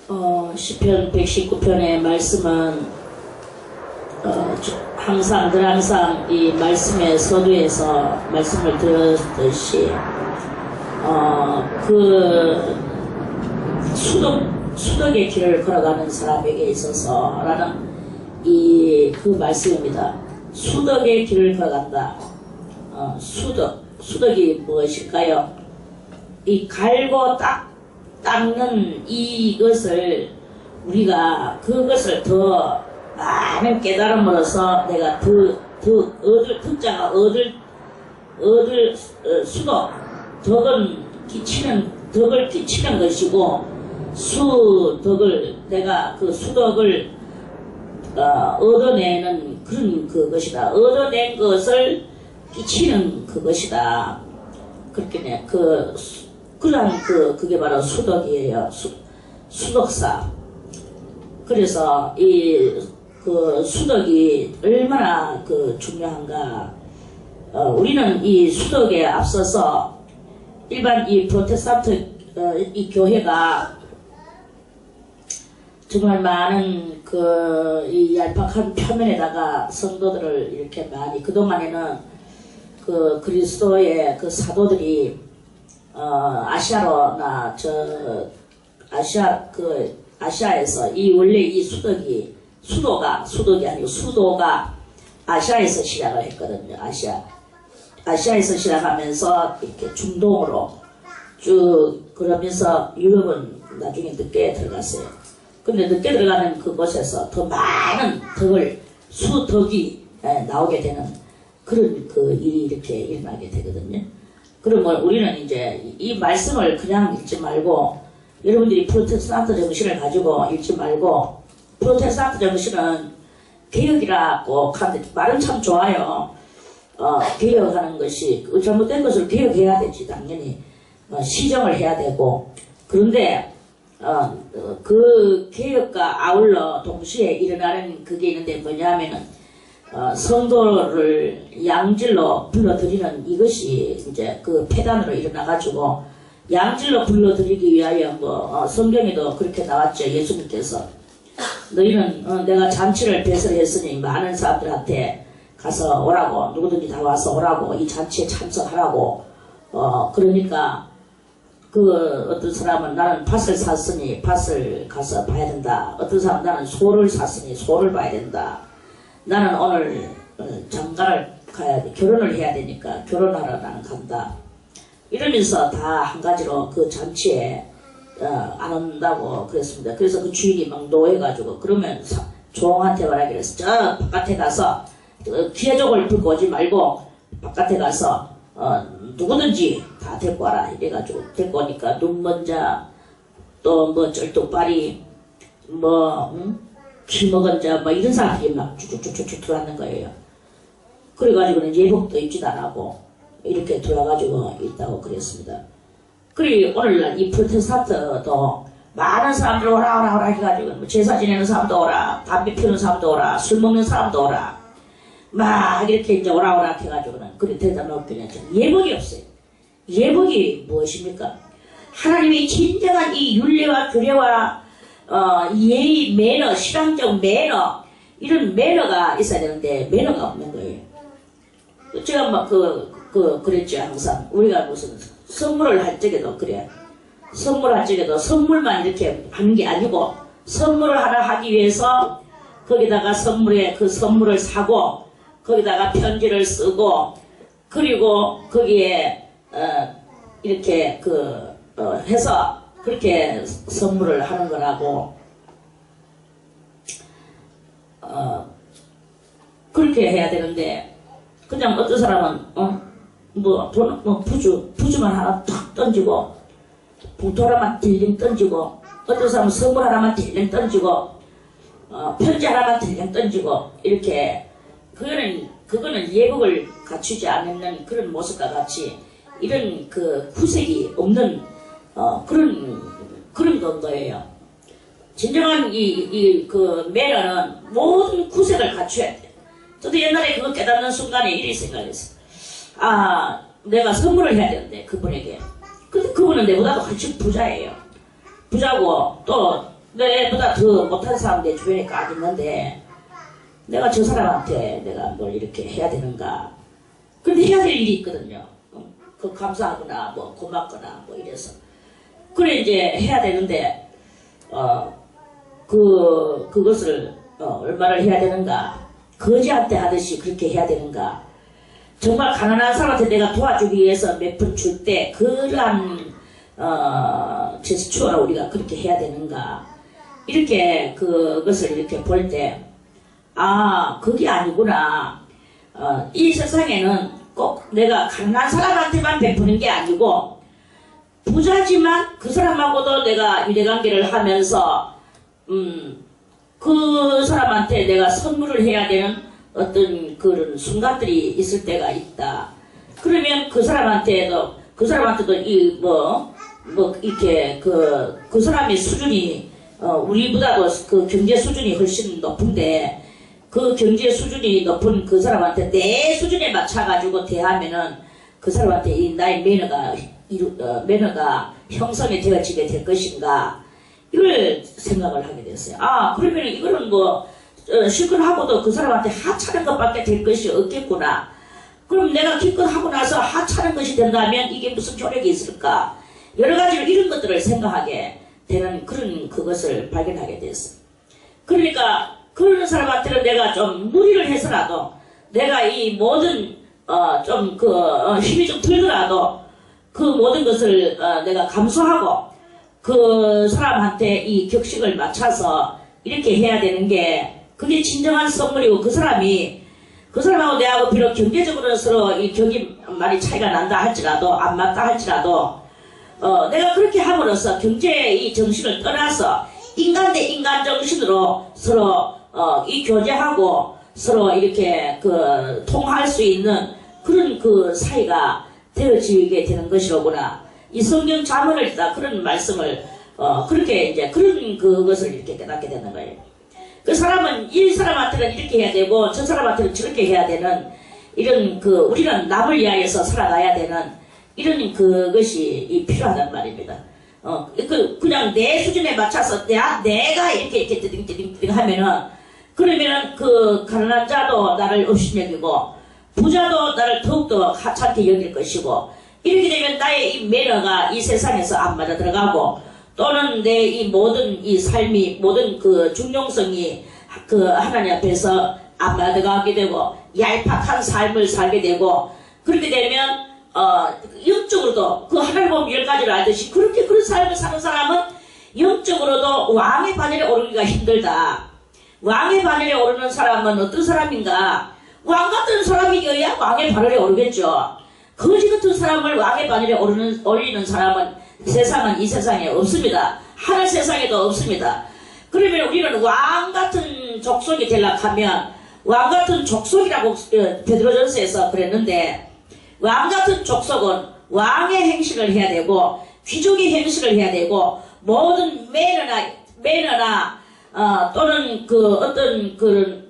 시편 119편의 말씀은 늘 항상 이 말씀의 서두에서 말씀을 들었듯이 그 수덕의 길을 걸어가는 사람에게 있어서라는 그 말씀입니다. 수덕의 길을 걸어간다. 수덕이 무엇일까요? 이 갈고 닦는 이것을 우리가 그것을 더 많은 깨달음으로써 내가 덕자가 얻을 수덕, 덕을 끼치는 것이고, 내가 그 수덕을 얻어내는 그런 그것이다. 얻어낸 것을 끼치는 그것이다. 그렇게 그게 바로 수덕이에요. 수덕사. 그래서 그 수덕이 얼마나 중요한가. 우리는 이 수덕에 앞서서 일반 이 프로테스탄트 이 교회가 정말 많은 이 얄팍한 표면에다가 성도들을 이렇게 많이, 그동안에는 그리스도의 사도들이 아시아에서 원래 이 수도가 아시아에서 시작을 했거든요. 아시아에서 시작하면서 이렇게 중동으로 쭉 그러면서 유럽은 나중에 늦게 들어갔어요. 근데 늦게 들어가는 그곳에서 더 많은 수덕이 나오게 되는 그런 일이 이렇게 일어나게 되거든요. 그러면 우리는 이제 이 말씀을 그냥 읽지 말고, 여러분들이 프로테스탄트 정신을 가지고 읽지 말고, 프로테스탄트 정신은 개혁이라고 하는데 말은 참 좋아요. 개혁하는 것이 잘못된 것을 개혁해야 되지, 당연히. 시정을 해야 되고. 그런데 그 개혁과 아울러 동시에 일어나는 그게 있는데 뭐냐면은 성도를 양질로 불러들이는 이것이 이제 그 폐단으로 일어나가지고, 양질로 불러들이기 위하여 성경에도 그렇게 나왔죠. 예수님께서 너희는 내가 잔치를 배설했으니 많은 사람들한테 가서 오라고, 누구든지 다 와서 오라고, 이 잔치에 참석하라고. 그러니까 어떤 사람은 나는 밭을 샀으니 밭을 가서 봐야 된다. 어떤 사람은 나는 소를 샀으니 소를 봐야 된다. 나는 오늘 장가를 가야 돼. 결혼을 해야 되니까 결혼하러 나는 간다. 이러면서 다 한 가지로 그 잔치에 안 온다고 그랬습니다. 그래서 그 주인이 막 노해가지고, 그러면 종한테 말하기로 했어. 저 바깥에 가서 기회족을 들고 오지 말고 바깥에 가서 누구든지 다 데리고 와라. 이래가지고 데리고 오니까 눈먼자, 또 쩔뚝발이, 키 먹은 자, 이런 사람들이 막 쭉쭉쭉쭉 들어왔는 거예요. 그래가지고는 예복도 입지도 안 하고 이렇게 들어와가지고 있다고 그랬습니다. 그리고 오늘날 이 프로테스탄트도 많은 사람들 오라 해가지고, 제사 지내는 사람도 오라, 담배 피우는 사람도 오라, 술 먹는 사람도 오라, 막 이렇게 이제 오라 해가지고는, 그래 대답 없더니 예복이 없어요. 예복이 무엇입니까? 하나님의 진정한 이 윤례와 규례와 예의, 매너, 신앙적 매너, 이런 매너가 있어야 되는데 매너가 없는 거예요. 제가 막 그랬죠. 항상 우리가 무슨 선물을 할 적에도 그래. 선물할 적에도 선물만 이렇게 하는 게 아니고, 선물을 하나 하기 위해서 거기다가 선물을 사고, 거기다가 편지를 쓰고, 그리고 거기에 이렇게 해서 그렇게 선물을 하는 거라고. 그렇게 해야 되는데, 그냥 어떤 사람은 부주만 하나 탁 던지고, 봉투 하나만 딜링 던지고, 어떤 사람은 선물 하나만 딜링 던지고, 편지 하나만 딜링 던지고, 이렇게. 그거는 예복을 갖추지 않는 그런 모습과 같이, 이런 구색이 없는 그런 건 거예요. 진정한 매너는 모든 구색을 갖춰야 돼. 저도 옛날에 그거 깨닫는 순간에 이리 생각했어. 내가 선물을 해야 되는데, 그분에게. 근데 그분은 내보다도 훨씬 부자예요. 부자고, 또 내보다 더 못한 사람 내 주변에 까 있는데 내가 저 사람한테 내가 뭘 이렇게 해야 되는가. 근데 해야 될 일이 있거든요. 그 감사하거나 뭐 고맙거나 뭐 이래서. 그래 이제 해야 되는데 그것을 얼마를 해야 되는가. 거지한테 하듯이 그렇게 해야 되는가. 정말 가난한 사람한테 내가 도와주기 위해서 몇 푼 줄 때 그러한 제스처를 우리가 그렇게 해야 되는가. 이렇게 그것을 이렇게 볼 때 그게 아니구나. 이 세상에는 꼭 내가 가난한 사람한테만 베푸는 게 아니고 부자지만 그 사람하고도 내가 유대관계를 하면서 그 사람한테 내가 선물을 해야 되는 어떤 그런 순간들이 있을 때가 있다. 그러면 그 사람한테도 이렇게 그 사람의 수준이 우리보다도 그 경제 수준이 훨씬 높은데 그 경제 수준이 높은 그 사람한테 내 수준에 맞춰가지고 대하면은 그 사람한테 이 나의 매너가 형성이 되어지게 될 것인가. 이걸 생각을 하게 됐어요. 그러면 이거는 실컷 하고도 그 사람한테 하찮은 것밖에 될 것이 없겠구나. 그럼 내가 기껏 하고 나서 하찮은 것이 된다면 이게 무슨 효력이 있을까? 여러 가지로 이런 것들을 생각하게 되는 그것을 발견하게 됐어요. 그러니까 그런 사람한테는 내가 좀 무리를 해서라도 내가 이 모든 힘이 좀 들더라도 그 모든 것을 내가 감수하고 그 사람한테 이 격식을 맞춰서 이렇게 해야 되는 게 그게 진정한 선물이고 그 사람하고 내하고 비록 경제적으로 서로 이 격이 많이 차이가 난다 할지라도 안 맞다 할지라도 내가 그렇게 함으로써 경제의 이 정신을 떠나서 인간 대 인간 정신으로 서로 이 교제하고 서로 이렇게 통할 수 있는 그런 그 사이가 되어지게 되는 것이로구나. 이 성경 잠언을 읽다 그런 말씀을 그렇게 이제 그런 그것을 이렇게 깨닫게 되는 거예요. 그 사람은 이 사람한테는 이렇게 해야 되고 저 사람한테는 저렇게 해야 되는 이런 우리는 남을 위하여서 살아가야 되는 이런 그것이 필요하단 말입니다. 그냥 내 수준에 맞춰서 내가 이렇게 띠딩띠딩 하면은 그러면은 그 가난한 자도 나를 없이 여기고 부자도 나를 더욱더 하찮게 여길 것이고 이렇게 되면 나의 이 매너가 이 세상에서 안 맞아 들어가고 또는 내 이 모든 이 삶이 모든 그 중용성이 하나님 앞에서 안 맞아 들어가게 되고 얄팍한 삶을 살게 되고 그렇게 되면 영적으로도 그 하나님 보면 10가지를 알듯이 그런 삶을 사는 사람은 영적으로도 왕의 반열에 오르기가 힘들다. 왕의 반열에 오르는 사람은 어떤 사람인가? 왕 같은 사람이어야 왕의 반열에 오르겠죠. 거지 같은 사람을 왕의 반열에 올리는 사람은 이 세상에 없습니다. 하늘 세상에도 없습니다. 그러면 우리는 왕 같은 족속이 되려고 하면 왕 같은 족속이라고 베드로전서에서 그랬는데 왕 같은 족속은 왕의 행실을 해야 되고 귀족의 행실을 해야 되고 모든 매너나 또는 어떤 그런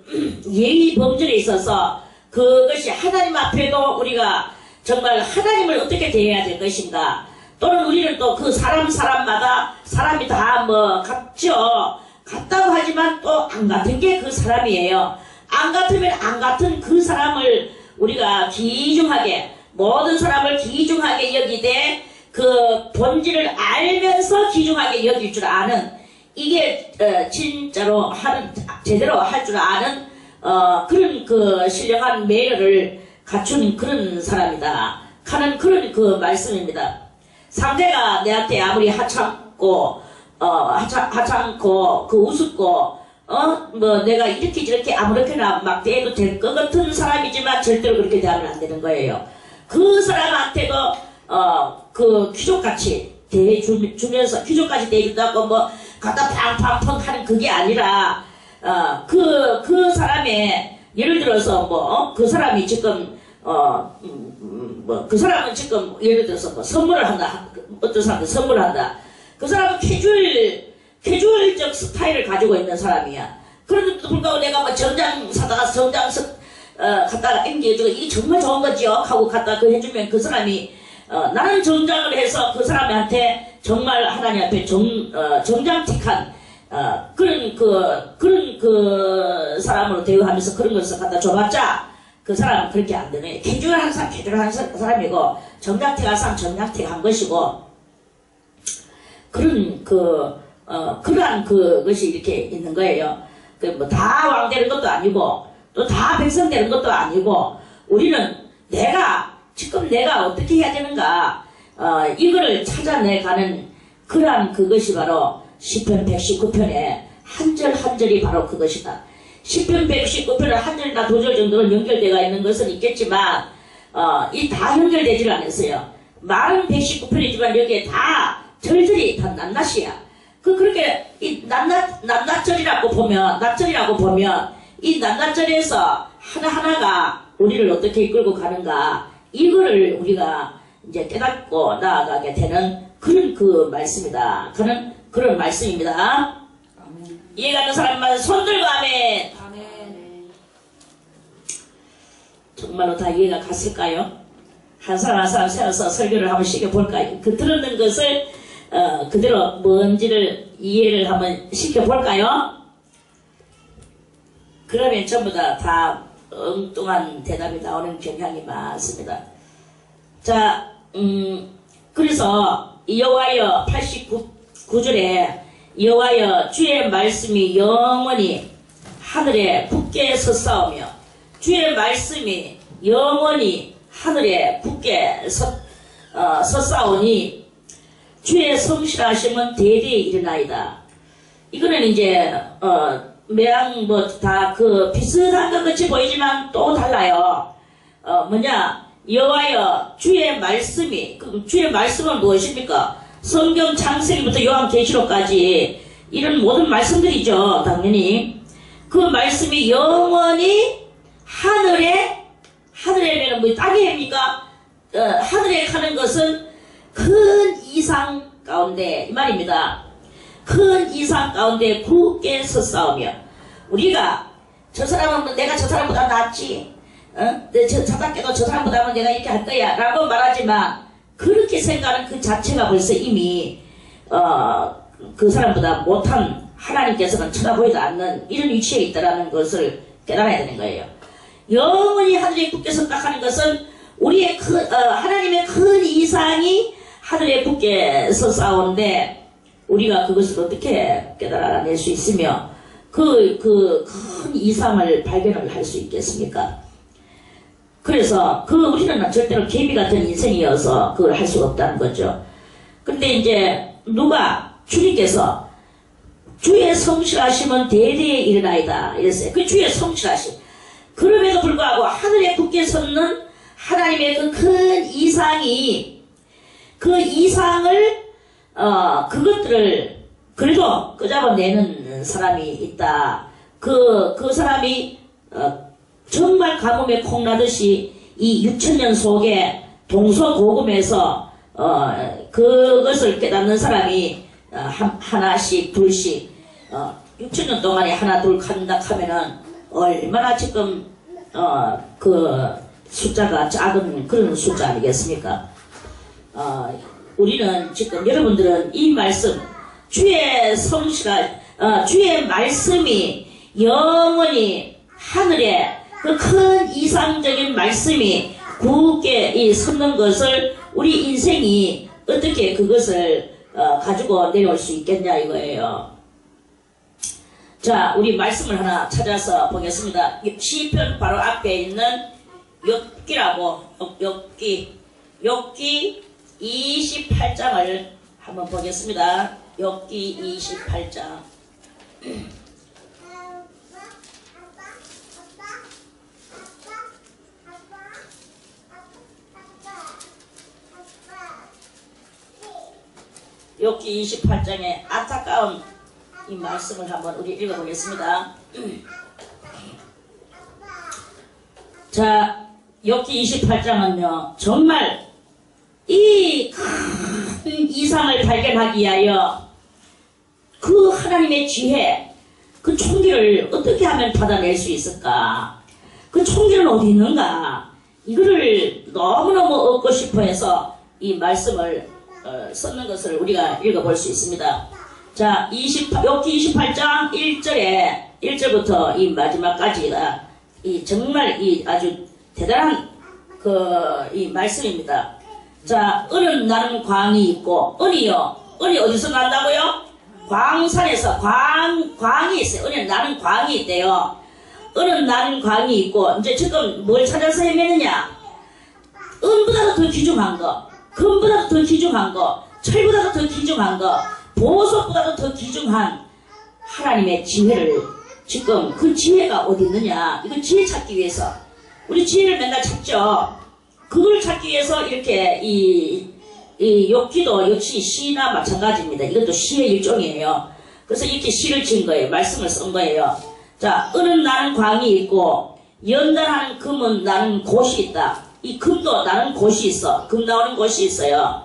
예의 범절에 있어서 그것이 하나님 앞에도 우리가 정말 하나님을 어떻게 대해야 될 것인가. 또는 우리는 또 그 사람마다 사람이 다 같죠. 같다고 하지만 또 안 같은 게 그 사람이에요. 안 같으면 안 같은 그 사람을 우리가 귀중하게 모든 사람을 귀중하게 여기되 그 본질을 알면서 귀중하게 여길 줄 아는 이게 진짜로 제대로 할 줄 아는 그런 신령한 매너를 갖춘 그런 사람이다 하는 그런 그 말씀입니다. 상대가 내한테 아무리 하찮고 우습고 내가 이렇게 저렇게 아무렇게나 막 대해도 될 것 같은 사람이지만 절대로 그렇게 대하면 안 되는 거예요. 그 사람한테도 그 귀족같이 대해주면서 귀족같이 대해준다고 갖다 팡팡팡 하는 그게 아니라 그 사람의 예를 들어서 그 사람이 지금 그 사람은 지금 예를 들어서 선물을 한다. 어떤 사람들 선물을 한다. 그 사람은 캐주얼적 스타일을 가지고 있는 사람이야. 그런데도 불구하고 내가 정장 사다가 정장 갖다가 앵겨주고 이게 정말 좋은 거지요 하고 갖다 해주면 그 사람이 나는 정장을 해서 그 사람한테 정말 하나님 앞에 정장틱한 그런 사람으로 대우하면서 그런 것을 갖다 줘봤자 그 사람은 그렇게 안 되네. 캐주얼한 사람, 캐주얼한 사람이고, 정량택 한 사람, 정량택 한 것이고, 그러한 그것이 이렇게 있는 거예요. 다 왕 되는 것도 아니고, 또 다 백성 되는 것도 아니고, 우리는 지금 내가 어떻게 해야 되는가, 이거를 찾아내가는 그러한 그것이 바로 시편 119편의 한 절 한 절이 바로 그것이다. 시편 119편은 한 절이나 두 절 정도는 연결되어 있는 것은 있겠지만, 이 다 연결되지를 않았어요. 말은 119편이지만 여기에 다 절들이 다 낱낱이야. 그렇게 이 낱낱절이라고 보면 이 낱낱절에서 하나하나가 우리를 어떻게 이끌고 가는가, 이거를 우리가 이제 깨닫고 나아가게 되는 그런 말씀이다. 그런 말씀입니다. 아멘. 이해가는 사람만 손들고 아멘. 아멘. 정말로 다 이해가 갔을까요? 한 사람 한 사람 세워서 설교를 한번 시켜볼까요? 들었는 것을 그대로 뭔지를 이해를 한번 시켜볼까요? 그러면 전부 다 엉뚱한 대답이 나오는 경향이 많습니다. 자, 그래서 여호와여 89절에 여호와여 주의 말씀이 영원히 하늘에 붙게 섰사오며, 주의 말씀이 영원히 하늘에 붙게 섰사오니 주의 성실하심은 대대에 이르나이다. 이거는 이제 매양 다 비슷한 것 같이 보이지만 또 달라요. 여호와여 주의 말씀이, 주의 말씀은 무엇입니까? 성경 창세기부터 요한계시록까지 이런 모든 말씀들이죠. 당연히 그 말씀이 영원히 하늘에는 뭐 땅이 합니까? 하늘에 가는 것은 큰 이상 가운데, 이 말입니다. 큰 이상 가운데 굳게 섰사오며, 우리가 내가 저 사람보다 낫지, 저답게도 저 사람보다는 내가 이렇게 할 거야 라고 말하지만, 그렇게 생각하는 그 자체가 벌써 이미 그 사람보다 못한 하나님께서는 쳐다보지도 않는 이런 위치에 있다는 것을 깨달아야 되는 거예요. 영원히 하늘에 굳게 섰다 하는 것은 우리의 하나님의 큰 이상이 하늘에 굳게 섰사오는데, 우리가 그것을 어떻게 깨달아낼 수 있으며 그 큰 이상을 발견을 할 수 있겠습니까? 그래서 우리는 절대로 개미 같은 인생이어서 그걸 할 수가 없다는 거죠. 근데 이제 주님께서 주의 성실하심은 대대에 이르나이다 이랬어요. 그 주의 성실하심, 그럼에도 불구하고 하늘에 굳게 섰는 하나님의 그 큰 이상이, 그 이상을 그것들을 그래도 끄잡아내는 사람이 있다. 그 사람이 정말 가뭄에 콩나듯이 이 6천년 속에 동서고금에서 그것을 깨닫는 사람이 하나씩 둘씩 6천년 동안에 하나 둘 간다 하면은 얼마나 지금 그 숫자가 작은 그런 숫자 아니겠습니까? 우리는 지금 여러분들은 이 말씀, 주의 말씀이 영원히 하늘에 그 큰 이상적인 말씀이 굳게 섰는 것을 우리 인생이 어떻게 그것을 가지고 내려올 수 있겠냐 이거예요. 자, 우리 말씀을 하나 찾아서 보겠습니다. 시편 바로 앞에 있는 욥기라고, 욥기 28장을 한번 보겠습니다. 욥기 28장. 욥기 28장의 안타까운 이 말씀을 한번 우리 읽어보겠습니다. 자, 욥기 28장은요, 정말 이 큰 이상을 발견하기 위하여 그 하나님의 지혜, 그 총기를 어떻게 하면 받아낼 수 있을까? 그 총기는 어디 있는가? 이거를 너무너무 얻고 싶어 해서 이 말씀을 썼는 것을 우리가 읽어볼 수 있습니다. 자, 욥기 28장 1절부터 이 마지막까지가 이 정말 이 아주 대단한 이 말씀입니다. 자, 은은 나는 광이 있고, 은이요. 은이 어디서 난다고요? 광산에서 광이 있어요. 은은 나는 광이 있대요. 은은 나는 광이 있고, 이제 지금 뭘 찾아서 헤매느냐? 은보다도 더 귀중한 거, 금보다도 더 귀중한 거, 철보다도 더 귀중한 거, 보석보다도 더 귀중한 하나님의 지혜를 지금 그 지혜가 어디 있느냐? 이거 지혜 찾기 위해서 우리 지혜를 맨날 찾죠. 그걸 찾기 위해서 이렇게 이 욥기도 역시 시나 마찬가지입니다. 이것도 시의 일종이에요. 그래서 이렇게 시를 지은 거예요. 말씀을 쓴 거예요. 자, 은은 나는 광이 있고 연단하는 금은 나는 곳이 있다. 이 금도 나는 곳이 있어. 금 나오는 곳이 있어요.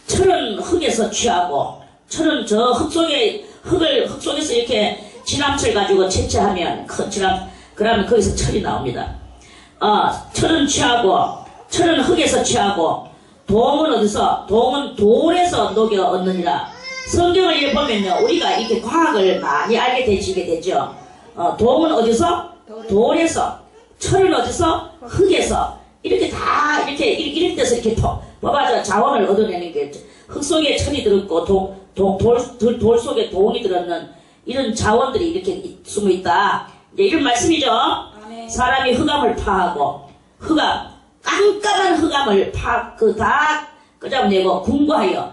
철은 흙에서 취하고 철은 저 흙 속에서 이렇게 진암철 가지고 채취하면 그러면 거기서 철이 나옵니다. 철은 취하고 철은 흙에서 취하고 동은 어디서? 동은 돌에서 녹여 얻느니라. 성경을 이렇게 보면요, 우리가 이렇게 과학을 많이 알게 되죠. 동은 어디서? 돌에서. 철은 어디서? 흙에서. 이렇게 다 이렇게 데서 이렇게 뽑아서 자원을 얻어내는 게 흙 속에 철이 들었고 돌 속에 동이 들었는 이런 자원들이 이렇게 숨어 있다. 이런 말씀이죠. 사람이 흑암을 파하고 깜깜한 흑암을 다 끄잡아내고 궁구하여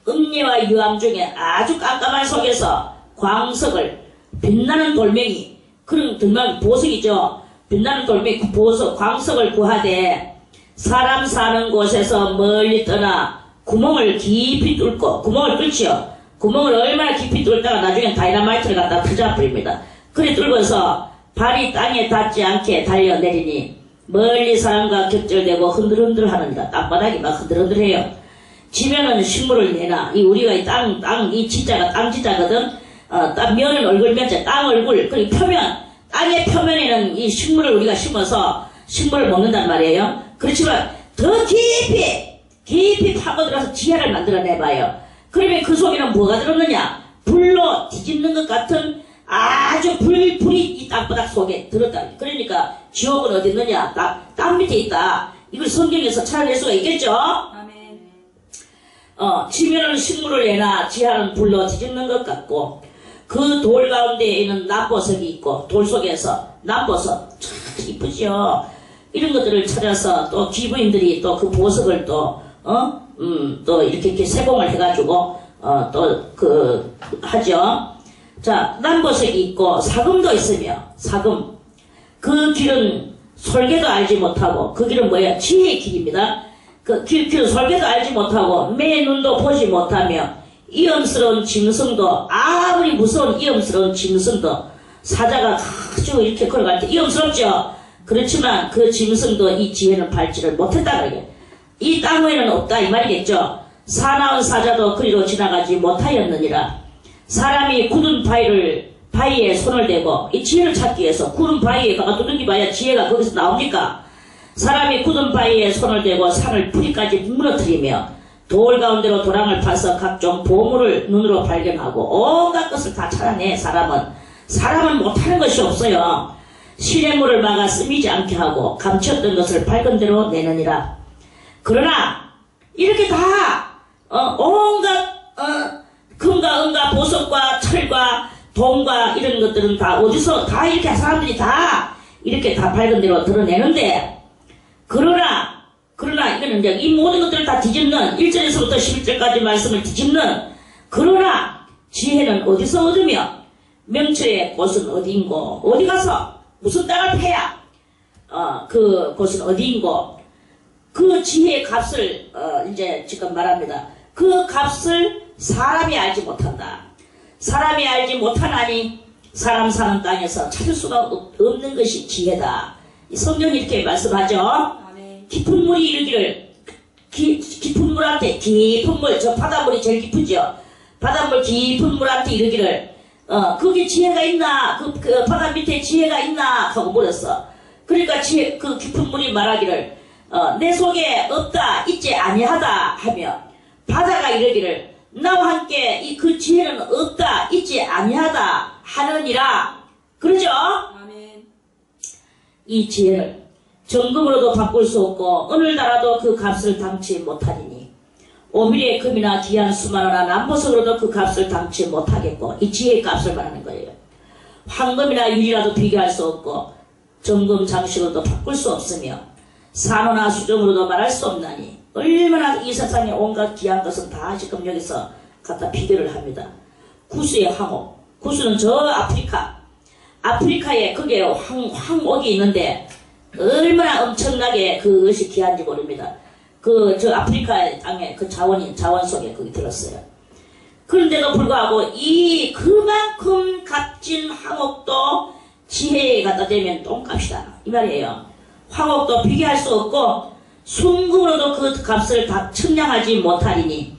음녀와 유암 중에 아주 깜깜한 속에서 광석을 빛나는 돌멩이, 그런 정말 보석이죠. 빛나는 돌멩이 보석 광석을 구하되 사람 사는 곳에서 멀리 떠나 구멍을 깊이 뚫고 구멍을 뚫지요. 구멍을 얼마나 깊이 뚫다가 나중엔 다이너마이트를 갖다 터져버립니다. 그래 뚫고서 발이 땅에 닿지 않게 달려내리니 멀리 사람과 격절되고 흔들흔들 하는다. 땅바닥이 막 흔들흔들해요. 지면은 식물을 내나, 우리가 이 지자가 땅 지자거든. 면은 얼굴 면자, 땅 얼굴, 그리고 땅의 표면에는 이 식물을 우리가 심어서 식물을 먹는단 말이에요. 그렇지만 더 깊이 파고들어서 지혜를 만들어내봐요. 그러면 그 속에는 뭐가 들었느냐? 불로 뒤집는 것 같은 아주 불이 이 땅바닥 속에 들었다. 그러니까 지옥은 어디 있느냐? 땅 밑에 있다. 이걸 성경에서 찾아낼 수가 있겠죠? 아멘. 지면은 식물을 내나 지하는 불로 뒤집는 것 같고, 그 돌 가운데에는 남보석이 있고, 돌 속에서 남보석 참 이쁘죠. 이런 것들을 찾아서 또 귀부인들이 또 그 보석을 또 이렇게 세공을 해가지고 하죠. 자, 남보석이 있고 사금도 있으며, 사금, 그 길은 솔개도 알지 못하고, 그 길은 뭐야? 지혜의 길입니다. 그 길은 솔개도 알지 못하고 매 눈도 보지 못하며 위험스러운 짐승도, 아무리 무서운 위험스러운 짐승도, 사자가 아주 이렇게 걸어갈 때 위험스럽죠. 그렇지만 그 짐승도 이 지혜는 밟지를 못했다는 거예요. 이 땅 위에는 없다 이 말이겠죠. 사나운 사자도 그리로 지나가지 못하였느니라. 사람이 굳은 바위에 손을 대고, 이 지혜를 찾기 위해서 굳은 바위에 가가 두들기 봐야 지혜가 거기서 나옵니까? 사람이 굳은 바위에 손을 대고 산을 뿌리까지 무너뜨리며 돌 가운데로 도랑을 파서 각종 보물을 눈으로 발견하고 온갖 것을 다 찾아내. 사람은 못하는 것이 없어요. 시냇물을 막아 쓰미지 않게 하고 감췄던 것을 밝은 대로 내느니라. 그러나 이렇게 다 온갖 금과 은과 보석과 철과 동과 이런 것들은 다 어디서 다 이렇게 사람들이 다 이렇게 다 밝은 대로 드러내는데, 그러나 이거는 이제 이 모든 것들을 다 뒤집는 1절에서부터 11절까지 말씀을 뒤집는, 그러나 지혜는 어디서 얻으며 명철의 곳은 어디인고, 어디 가서 무슨 땅을 패야 그 곳은 어디인고, 그 지혜의 값을 이제 지금 말합니다. 그 값을 사람이 알지 못한다. 사람이 알지 못하나니 사람 사는 땅에서 찾을 수가 없는 것이 지혜다. 이 성경이 이렇게 말씀하죠. 아멘. 깊은 물이 이르기를, 깊은 물한테, 깊은 물, 저 바닷물이 제일 깊으죠. 바닷물 깊은 물한테 이르기를, 거기 지혜가 있나? 그 바다 밑에 지혜가 있나? 하고 물었어. 그러니까 그 깊은 물이 말하기를, 내 속에 없다, 있지 아니하다 하며, 바다가 이르기를, 나와 함께 그 지혜는 없다 아니하다 하느니라. 그러죠? 아멘. 이 지혜를 정금으로도 바꿀 수 없고 오늘날라도 그 값을 당치 못하리니 5mm의 금이나 귀한 수만원나 남보석으로도 그 값을 당치 못하겠고 이 지혜의 값을 말하는 거예요. 황금이나 유리라도 비교할 수 없고 정금 장식으로도 바꿀 수 없으며 산호나 수정으로도 말할 수 없나니 얼마나 이 세상에 온갖 귀한 것은 다 지금 여기서 갖다 비교를 합니다. 구수의 황옥, 구수는 저 아프리카에 그게 황옥이 있는데 얼마나 엄청나게 그것이 귀한지 모릅니다. 저 아프리카 땅에 그 자원 속에 거기 들었어요. 그런데도 불구하고 이 그만큼 값진 황옥도 지혜에 갖다 대면 똥값이다 이 말이에요. 황옥도 비교할 수 없고 순금으로도 그 값을 다 측량하지 못하리니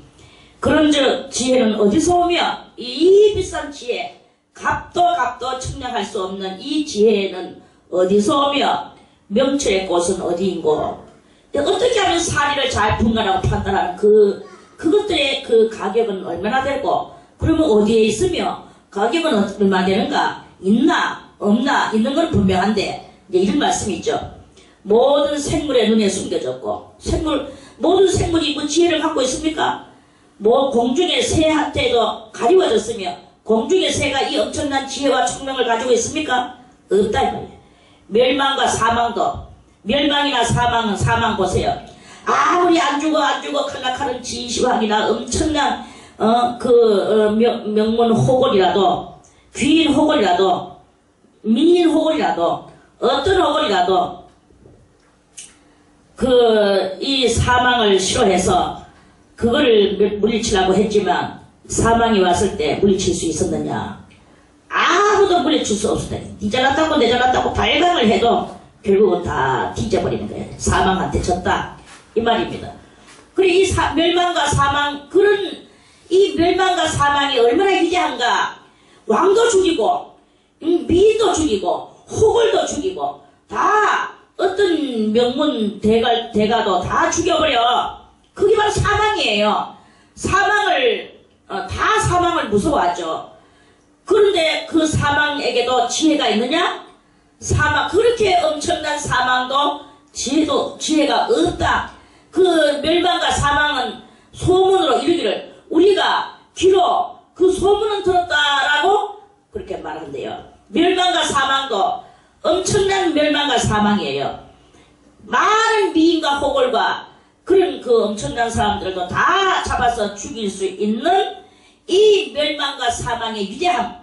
그런즉 지혜는 어디서 오며 이 비싼 지혜 값도 측량할 수 없는 이 지혜는 어디서 오며 명철의 꽃은 어디인고 어떻게 하면 사리를 잘 분간하고 판단하는 그것들의 그 가격은 얼마나 되고 그러면 어디에 있으며 가격은 얼마나 되는가 있나 없나 있는 건 분명한데 이제 이런 말씀이 있죠. 모든 생물의 눈에 숨겨졌고 모든 생물이 그 지혜를 갖고 있습니까? 공중의 새한테도 가리워졌으며 공중의 새가 이 엄청난 지혜와 총명을 가지고 있습니까? 없다 이 말이에요. 멸망과 사망도 멸망이나 사망 보세요. 아무리 안 죽어 칼락하는 진시황이나 엄청난 명문 호걸이라도 귀인 호걸이라도 민인 호걸이라도 어떤 호걸이라도 이 사망을 싫어해서 그거를 물리치려고 했지만 사망이 왔을 때 물리칠 수 있었느냐? 아무도 물리칠 수 없었다. 니 잘났다고 내 잘났다고 발광을 해도 결국은 다 뒤져버리는 거예요. 사망한테 졌다 이 말입니다. 그리고 이 멸망과 사망 이 멸망과 사망이 얼마나 위대한가. 왕도 죽이고 미인도 죽이고 호걸도 죽이고 다 어떤 명문 대가도 다 죽여버려. 그게 바로 사망이에요. 다 사망을 무서워하죠. 그런데 그 사망에게도 지혜가 있느냐? 그렇게 엄청난 사망도 지혜가 없다. 그 멸망과 사망은 소문으로 이르기를 우리가 귀로 그 소문은 들었다라고 그렇게 말한대요. 멸망과 사망도 엄청난 멸망과 사망이에요. 많은 미인과 호걸과 그런 그 엄청난 사람들도 다 잡아서 죽일 수 있는 이 멸망과 사망의 위대함,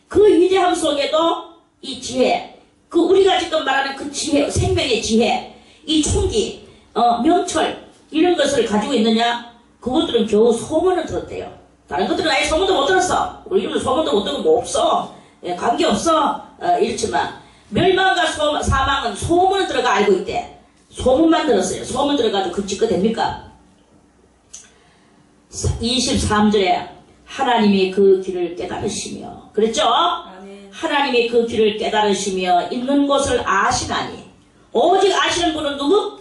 그 위대함 속에도 이 지혜, 우리가 지금 말하는 그 지혜, 생명의 지혜, 이 총기, 명철 이런 것을 가지고 있느냐? 그것들은 겨우 소문을 들었대요. 다른 것들은 아예 소문도 못 들었어. 우리는 소문도 못 듣고 뭐 없어. 관계없어. 이렇지만 멸망과 사망은 소문을 들어가 알고 있대. 소문만 들었어요. 소문 들어가지고 그 짓거 됩니까? 23절에 하나님이 그 길을 깨달으시며 그랬죠? 아멘. 하나님이 그 길을 깨달으시며 있는 곳을 아시나니 오직 아시는 분은 누구?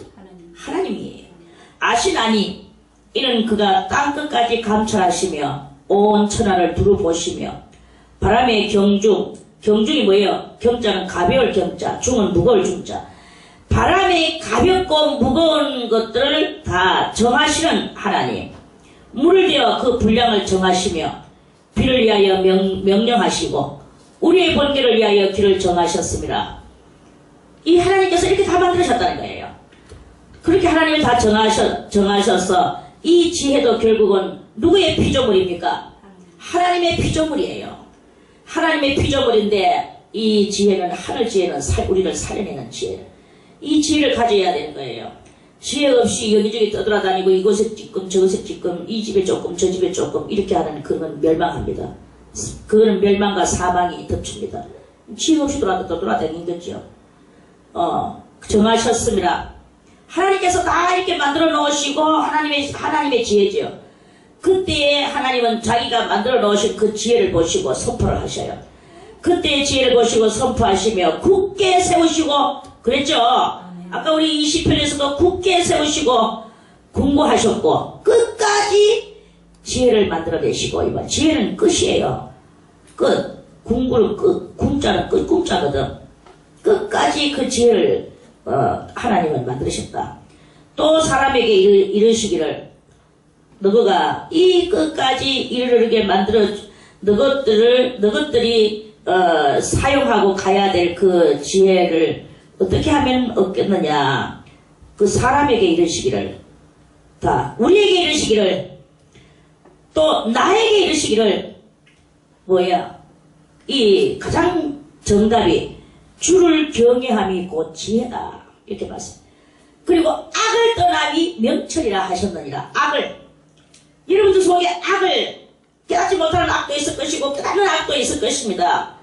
하나님이에요. 아시나니 이는 그가 땅끝까지 감찰하시며 온 천하를 두루보시며 바람의 경중이 뭐예요? 경자는 가벼울 경자, 중은 무거울 중자. 바람의 가볍고 무거운 것들을 다 정하시는 하나님. 물을 대어 그 분량을 정하시며 비를 위하여 명령하시고 우리의 번개를 위하여 길을 정하셨습니다. 이 하나님께서 이렇게 다 만들으셨다는 거예요. 그렇게 하나님이 다 정하셔서 이 지혜도 결국은 누구의 피조물입니까? 하나님의 피조물이에요. 하나님의 피조물인데 이 지혜는 하늘 지혜는 우리를 살려내는 지혜. 이 지혜를 가져야 되는 거예요. 지혜 없이 여기저기 떠돌아다니고 이곳에 찔끔 저곳에 찔끔 이 집에 조금 저 집에 조금 이렇게 하는 그건 멸망합니다. 그거는 멸망과 사망이 덮칩니다. 지혜 없이 돌아다니는 거죠. 정하셨습니다. 하나님께서 다 이렇게 만들어 놓으시고 하나님의 지혜죠. 그때에 하나님은 자기가 만들어 놓으신 그 지혜를 보시고 선포를 하셔요. 그때의 지혜를 보시고 선포하시며 굳게 세우시고 그랬죠. 아까 우리 20편에서도 굳게 세우시고 공고하셨고 끝까지 지혜를 만들어내시고 이번 지혜는 끝이에요. 끝, 궁구를 끝, 궁자는 끝, 궁자거든. 끝까지 그 지혜를 하나님은 만드셨다. 또 사람에게 이르시기를 너가 이 끝까지 이르게 만들어 너것들이 사용하고 가야 될 그 지혜를 어떻게 하면 얻겠느냐. 그 사람에게 이르시기를, 다 우리에게 이르시기를, 또 나에게 이르시기를, 뭐야, 이 가장 정답이 주를 경외함이 곧 지혜다, 이렇게 말씀. 그리고 악을 떠남이 명철이라 하셨느니라. 악을, 여러분들 속에 악을, 깨닫지 못하는 악도 있을 것이고 깨닫는 악도 있을 것입니다.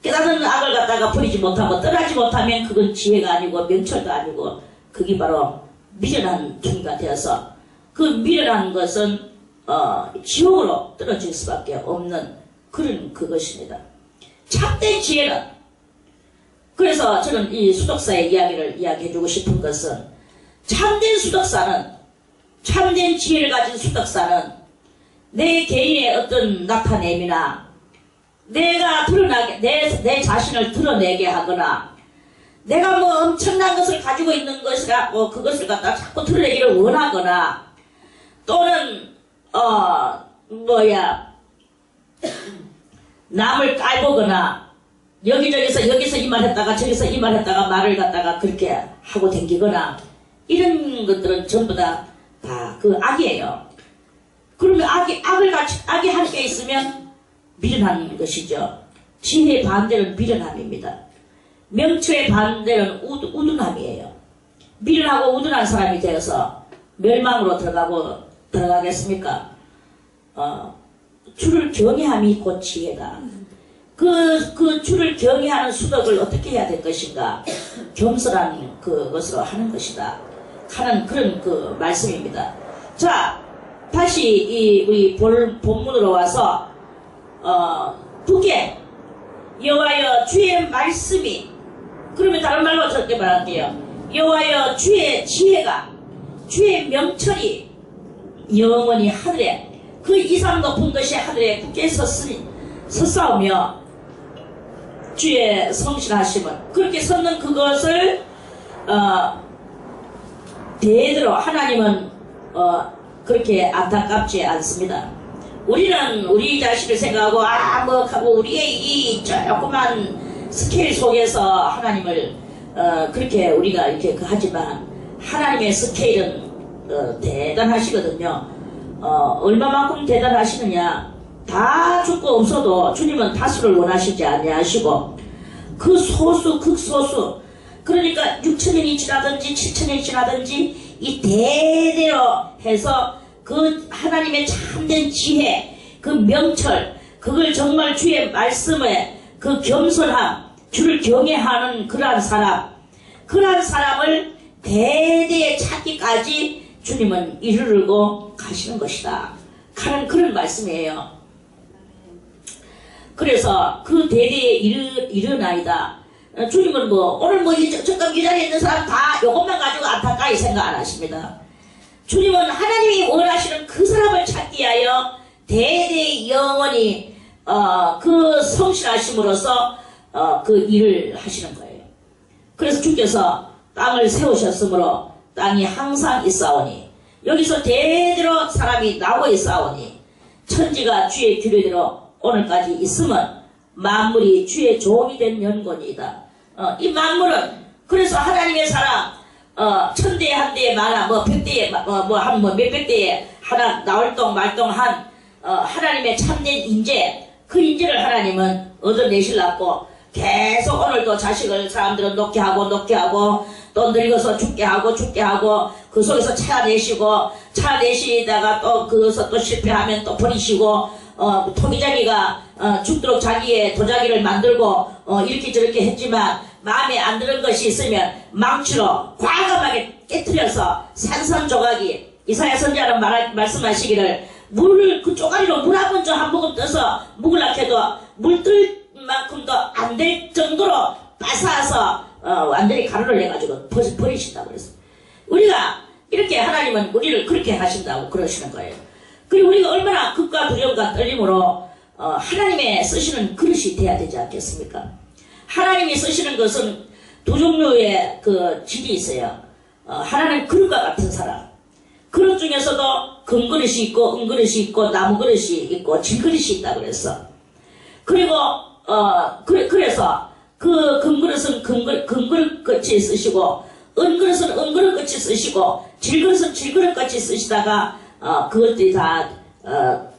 깨닫는 악을 갖다가 버리지 못하고 떠나지 못하면 그건 지혜가 아니고 명철도 아니고 그게 바로 미련한 둥이가 되어서 그 미련한 것은 지옥으로 떨어질 수밖에 없는 그런 그것입니다. 참된 지혜는, 그래서 저는 이 수덕사의 이야기를 이야기해주고 싶은 것은, 참된 수덕사는, 참된 지혜를 가진 수덕사는 내 개인의 어떤 나타냄이나 내가 드러나게, 내 자신을 드러내게 하거나 내가 뭐 엄청난 것을 가지고 있는 것이라고 그것을 갖다 자꾸 드러내기를 원하거나, 또는 남을 깔보거나 여기서 이 말 했다가 저기서 이 말 했다가 말을 갖다가 그렇게 하고 댕기거나, 이런 것들은 전부 다 그 악이에요. 그러면 악이 함께 있으면 미련한 것이죠. 지혜의 반대는 미련함입니다. 명철의 반대는 우둔함이에요. 미련하고 우둔한 사람이 되어서 멸망으로 들어가겠습니까? 주를 경외함이 곧 지혜다. 그 주를 경외하는 수덕을 어떻게 해야 될 것인가? 겸손한 그것으로 하는 것이다 하는 그런 그 말씀입니다. 자, 다시 우리 본문으로 와서 두개, 여호와여 주의 말씀이, 그러면 다른 말로 저렇게 말할게요. 여호와여 주의 지혜가, 주의 명철이 영원히 하늘에, 그 이상 높은 것이 하늘에 굳게 섰사오며 주의 성실하심은, 그렇게 섰는 그것을 대대로 하나님은 그렇게 안타깝지 않습니다. 우리는 우리 자신을 생각하고 우리의 이 조그만 스케일 속에서 하나님을 그렇게 우리가 이렇게 하지만 하나님의 스케일은 대단하시거든요. 얼마만큼 대단하시느냐. 다 죽고 없어도 주님은 다수를 원하시지 아니하시고 그 소수 극소수, 그러니까 6천년이 지나든지 7천년이 지나든지 이 대대로 해서 그 하나님의 참된 지혜, 그 명철, 그걸 정말 주의 말씀에 그 겸손함, 주를 경외하는 그러한 사람을 대대에 찾기까지 주님은 이르르고 가시는 것이다 하는 그런 말씀이에요. 그래서 그 대대에 이르나이다. 주님은 오늘 잠깐 이 자리에 있는 사람 다 이것만 가지고 안타까이 생각 안 하십니다. 주님은 하나님이 원하시는 그 사람을 찾기 위하여 대대 영원히 그 성실하심으로써 그 일을 하시는 거예요. 그래서 주께서 땅을 세우셨으므로 땅이 항상 있사오니, 여기서 대대로 사람이 나오고 있사오니 천지가 주의 규례대로 오늘까지 있으면 만물이 주의 종이 된 연곤이다. 이 만물은, 그래서 하나님의 사람 천대에 한 대에 많아 백대에 몇백 대에 하나 나올동 말동한 하나님의 참된 인재, 그 인재를 하나님은 얻어내시려고 계속 오늘도 자식을 사람들은 놓게 하고 또 늙어서 죽게 하고 그 속에서 찾아내시다가 또 그것을 또 실패하면 또 버리시고, 토기장이가 죽도록 자기의 도자기를 만들고 이렇게 저렇게 했지만 마음에 안 드는 것이 있으면 망치로 과감하게 깨뜨려서 산산조각이, 이사야 선지자는 말씀하시기를 그 쪼가리로 물 한 번 한 모금 떠서 묵으려 해도 물 뜰 만큼도 안 될 정도로 빠사서 완전히 가루를 내가지고 버리신다고 그랬어요. 우리가 이렇게 하나님은 우리를 그렇게 하신다고 그러시는 거예요. 그리고 우리가 얼마나 극과 두려움과 떨림으로 하나님의 쓰시는 그릇이 돼야 되지 않겠습니까? 하나님이 쓰시는 것은 두 종류의 그 질이 있어요. 하나는 그릇과 같은 사람. 그릇 중에서도 금그릇이 있고 은그릇이 있고 나무그릇이 있고 질그릇이 있다고 그랬어. 그리고 그래서 그 금그릇은 금그릇 같이 쓰시고 은그릇은 은그릇 같이 쓰시고 질그릇은 질그릇 같이 쓰시다가 그것들이 다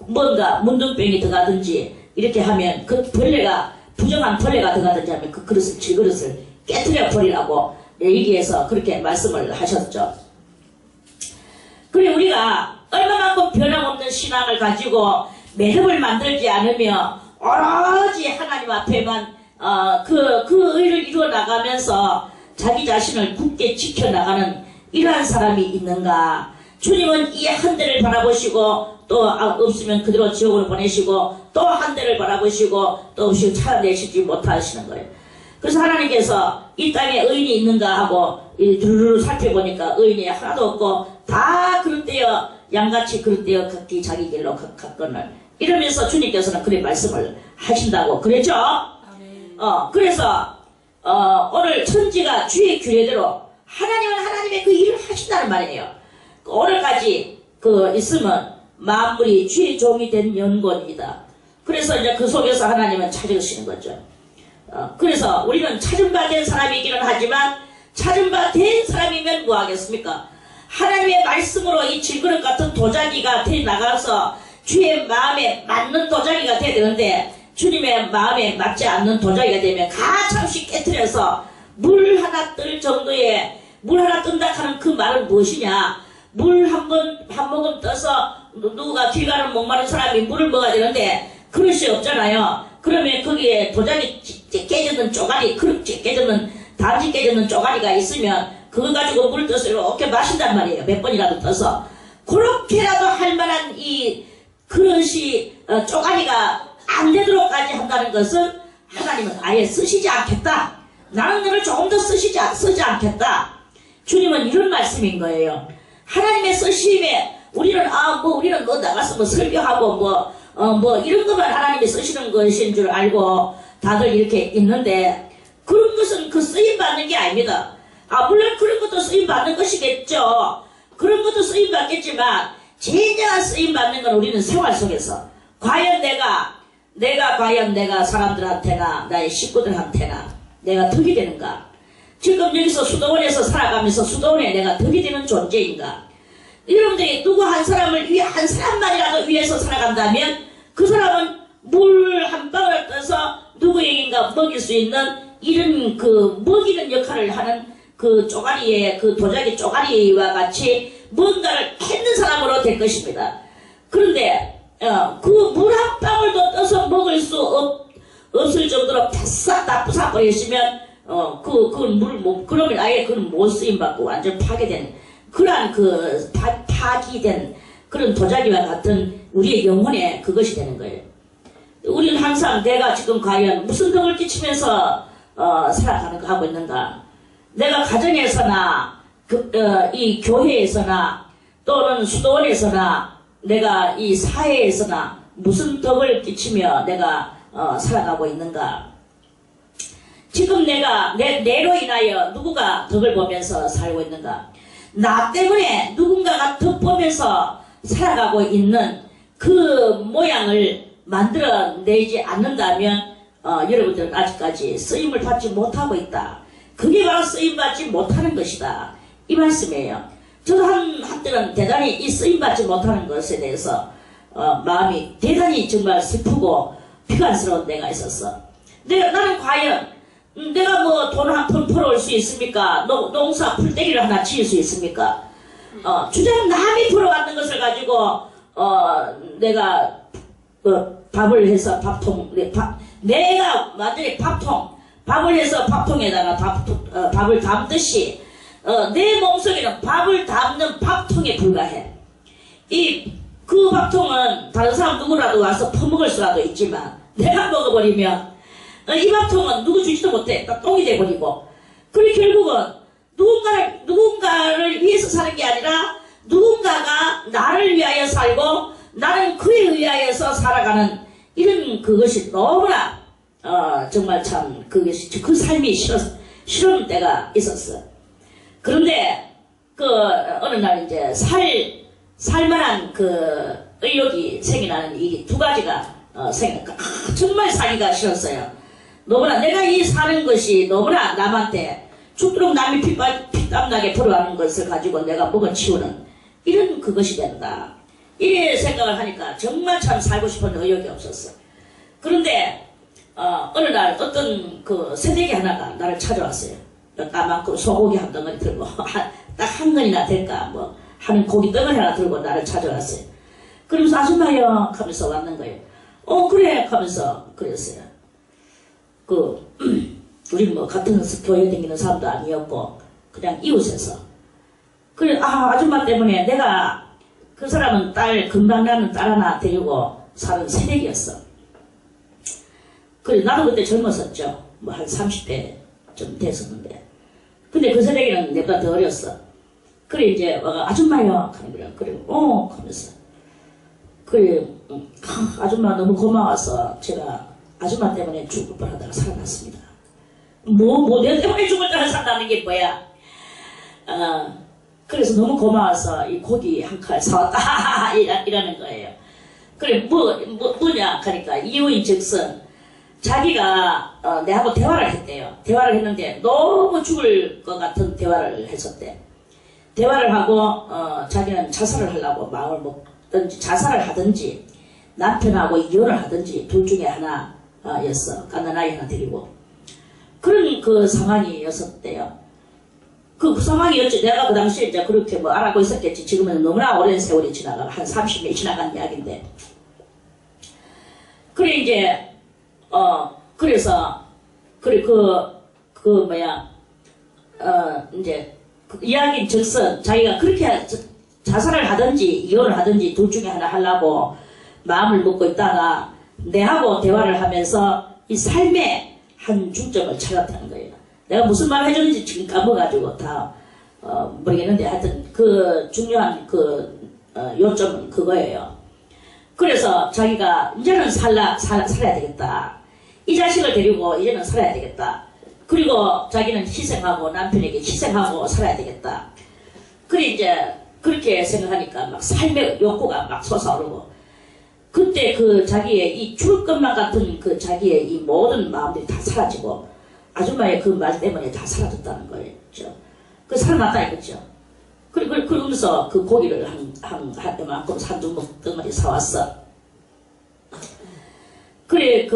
뭔가 문둥병이 들어가든지 이렇게 하면 그 벌레가 부정한 벌레가 들어가든지 하면 그 그릇을 질그릇을 깨트려 버리라고 얘기해서 그렇게 말씀을 하셨죠. 그래 우리가 얼마만큼 변함없는 신앙을 가지고 매듭을 만들지 않으며 오로지 하나님 앞에만 그 의를 이루어 나가면서 자기 자신을 굳게 지켜나가는 이러한 사람이 있는가. 주님은 이 한 대를 바라보시고 또 없으면 그대로 지옥으로 보내시고 또 한 대를 바라보시고 또 없이 찾아내시지 못하시는 거예요. 그래서 하나님께서 이 땅에 의인이 있는가 하고 두루루 살펴보니까 의인이 하나도 없고 다 그릇되어 양같이 그릇되어 각기 자기 길로 갔거늘 이러면서 주님께서는 그런 말씀을 하신다고 그랬죠. 그래서 오늘 천지가 주의 규례대로 하나님은 하나님의 그 일을 하신다는 말이에요. 오늘까지 있으면 만물이 주의 종이 된 연고입니다. 그래서 이제 그 속에서 하나님은 찾으시는 거죠. 그래서 우리는 찾은 바 된 사람이기는 하지만 찾은 바 된 사람이면 뭐 하겠습니까? 하나님의 말씀으로 이 질그릇 같은 도자기가 돼 나가서 주의 마음에 맞는 도자기가 돼야 되는데 주님의 마음에 맞지 않는 도자기가 되면 가차없이 깨트려서 물 하나 뜰 정도의 물 하나 뜬다 하는 그 말은 무엇이냐? 물 한 모금 떠서 누가 길 가는 목마른 사람이 물을 먹어야 되는데 그릇이 없잖아요. 그러면 거기에 도자기 깨졌는 쪼가리, 그릇 깨졌는 단지 깨졌는 쪼가리가 있으면 그거 가지고 물 떠서 이렇게 마신단 말이에요. 몇 번이라도 떠서. 그렇게라도 할 만한 이 그릇이 쪼가리가 안 되도록까지 한다는 것은 하나님은 아예 쓰시지 않겠다. 나는 너를 조금 더 쓰지 않겠다. 주님은 이런 말씀인 거예요. 하나님의 쓰심에 우리는 우리는 나가서 설교하고 이런 것만 하나님이 쓰시는 것인 줄 알고 다들 이렇게 있는데 그런 것은 그 쓰임 받는 게 아닙니다. 물론 그런 것도 쓰임 받는 것이겠죠. 그런 것도 쓰임 받겠지만 진정한 쓰임 받는 건 우리는 생활 속에서 과연 내가 사람들한테나 나의 식구들한테나 내가 덕이 되는가? 지금 여기서 수도원에서 살아가면서 수도원에 내가 덕이 되는 존재인가? 여러분들이 누구 한 사람만이라도 위해서 살아간다면 그 사람은 물 한 방울 떠서 누구에게인가 먹일 수 있는 이런 먹이는 역할을 하는 그 쪼가리의 그 도자기 쪼가리와 같이 뭔가를 했는 사람으로 될 것입니다. 그런데 그 물 한 방울도 떠서 먹을 수 없을 정도로 바싹 다 부숴버리시면 그러면 아예 그건 못 쓰임받고 완전 파괴된 그러한 파기된 그런 도자기와 같은 우리의 영혼의 그것이 되는 거예요. 우리는 항상 내가 지금 과연 무슨 덕을 끼치면서 살아가고 있는가? 내가 가정에서나 이 교회에서나 또는 수도원에서나 내가 이 사회에서나 무슨 덕을 끼치며 내가 살아가고 있는가? 지금 내가 내로 인하여 누구가 덕을 보면서 살고 있는가? 나 때문에 누군가가 덕 보면서 살아가고 있는 그 모양을 만들어내지 않는다면 여러분들은 아직까지 쓰임을 받지 못하고 있다. 그게 바로 쓰임받지 못하는 것이다. 이 말씀이에요. 저도 한때는 대단히 이 쓰임받지 못하는 것에 대해서 마음이 대단히 정말 슬프고 비관스러운 때가 있었어. 나는 과연 내가 돈 한 푼 벌어올 수 있습니까? 농사 풀떼기를 하나 지을 수 있습니까? 주장 남이 벌어왔는 것을 가지고 내가 밥을 해서 내가 완전히 밥을 해서 밥통에다가 밥을 담듯이 내 몸속에는 밥을 담는 밥통에 불과해. 그 밥통은 다른 사람 누구라도 와서 퍼먹을 수라도 있지만 내가 먹어버리면 이 밥통은 누구 주지도 못해. 딱 똥이 돼버리고. 그리고 결국은 누군가를 위해서 사는 게 아니라 누군가가 나를 위하여 살고 나는 그에 의하여서 살아가는 이런 그것이 너무나 정말 참 그것이 그 삶이 싫은 때가 있었어. 그런데 그 어느 날 이제 살만한 그 의욕이 생겨나는 이 두 가지가 생겼다. 정말 살기가 싫었어요. 너무나 내가 이 사는 것이 너무나 남한테 죽도록 남이 피땀나게 벌어가는 것을 가지고 내가 먹어치우는 이런 그것이 된다. 이래 생각을 하니까 정말 참 살고 싶은 의욕이 없었어. 그런데 어느 날 어떤 그 새내기 하나가 나를 찾아왔어요. 까맣고 소고기 한 덩어리 들고 딱 한 건이나 될까 뭐 하는 고기 덩어리 하나 들고 나를 찾아왔어요. 그러면서 아줌마요 하면서 왔는 거예요. 그래 하면서 그랬어요. 우리 뭐 같은 교회 다니는 사람도 아니었고 그냥 이웃에서 그래 아줌마 때문에 내가 그 사람은 금방 나는 딸 하나 데리고 사는 새내기였어. 그래 나도 그때 젊었었죠. 뭐 한 30대 좀 됐었는데 근데 그 새내기는 내보다 더 어렸어. 그래 이제 아줌마요 하는 거야. 그래 하면서 그래 아줌마 너무 고마워서 제가 아줌마 때문에 죽을 뻔하다가 살아났습니다. 내 때문에 죽을 뻔하다 산다는 게 뭐야? 그래서 너무 고마워서 이 고기 한 칼 사왔다 이라는 거예요. 그래 뭐냐 하니까 이유인 즉슨 자기가 내하고 대화를 했대요. 대화를 했는데 너무 죽을 것 같은 대화를 했었대. 대화를 하고 자기는 자살을 하려고 마음을 먹든지 자살을 하든지 남편하고 이혼을 하든지 둘 중에 하나였어. 깐난 아이 하나 데리고 그런 그 상황이었었대요. 그 상황이었지. 내가 그 당시에 이제 그렇게 뭐 알아고 있었겠지. 지금은 너무나 오랜 세월이 지나가 한 30년이 지나간 이야기인데 그래 이제 그래서 그래 이제 그 이야기 즉슨 자기가 그렇게 자살을 하든지 이혼을 하든지 둘 중에 하나 하려고 마음을 먹고 있다가 내하고 대화를 하면서 이 삶의 한 중점을 찾았다는 거예요. 내가 무슨 말을 해줬는지 지금 까먹어가지고 다 모르겠는데 하여튼 그 중요한 그 요점은 그거예요. 그래서 자기가 이제는 살아야 되겠다. 이 자식을 데리고 이제는 살아야 되겠다. 그리고 자기는 희생하고 남편에게 희생하고 살아야 되겠다. 그래 이제 그렇게 생각하니까 막 삶의 욕구가 막 솟아오르고 그때 그 자기의 이 죽을 것만 같은 그 자기의 이 모든 마음들이 다 사라지고 아줌마의 그 말 때문에 다 사라졌다는 거예요. 그 살아났다 이거죠. 그러면서 그 고기를 한만큼 한두 덩어리 사왔어. 그래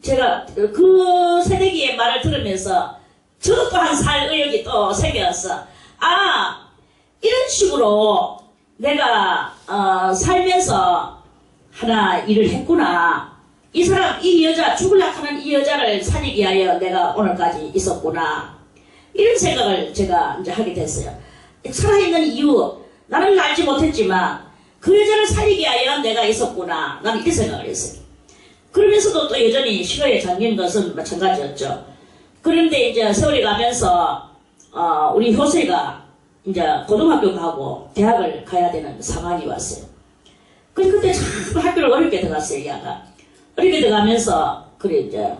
제가 그 새내기의 말을 들으면서 저 또한 살 의욕이 또 생겼어. 이런 식으로 내가 살면서 하나 일을 했구나. 이 여자 죽으려고 하는 이 여자를 살리기 위하여 내가 오늘까지 있었구나. 이런 생각을 제가 이제 하게 됐어요. 살아있는 이유 나는 알지 못했지만 그 여자를 살리기 위하여 내가 있었구나. 나는 이렇게 생각을 했어요. 그러면서도 또 여전히 신호에 잠긴 것은 마찬가지였죠. 그런데 이제 세월이 가면서 우리 효세가 이제 고등학교 가고 대학을 가야 되는 상황이 왔어요. 그때 참 학교를 어렵게 들어갔어요. 얘가 어렵게 들어가면서 그래 이제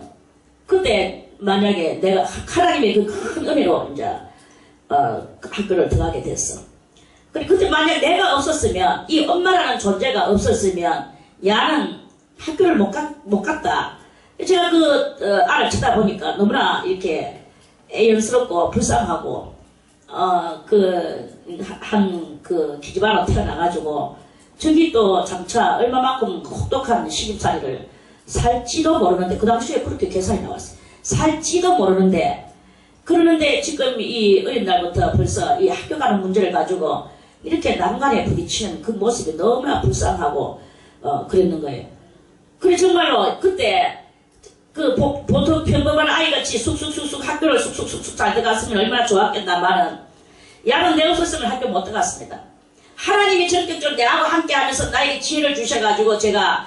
그때 만약에 내가 하나님의 그 큰 은혜로 이제 학교를 들어가게 됐어. 그때 만약 내가 없었으면 이 엄마라는 존재가 없었으면 야는 학교를 못 갔다. 제가 알을 쳐다보니까 너무나 이렇게 애연스럽고 불쌍하고 기집애로 태어나가지고 저기 또 장차 얼마만큼 혹독한 시집살이를 살지도 모르는데 그 당시에 그렇게 계산이 나왔어요. 살지도 모르는데 그러는데 지금 이 어린 날부터 벌써 이 학교 가는 문제를 가지고 이렇게 난간에 부딪히는 그 모습이 너무나 불쌍하고 그랬는 거예요. 그래 정말로 그때 보통 평범한 아이같이 쑥쑥쑥쑥 학교를 쑥쑥쑥쑥 잘 들어갔으면 얼마나 좋았겠나마는 야는 내 없었으면 학교 못 들어갔습니다. 하나님이 전격적으로 내하고 함께 하면서 나에게 지혜를 주셔가지고 제가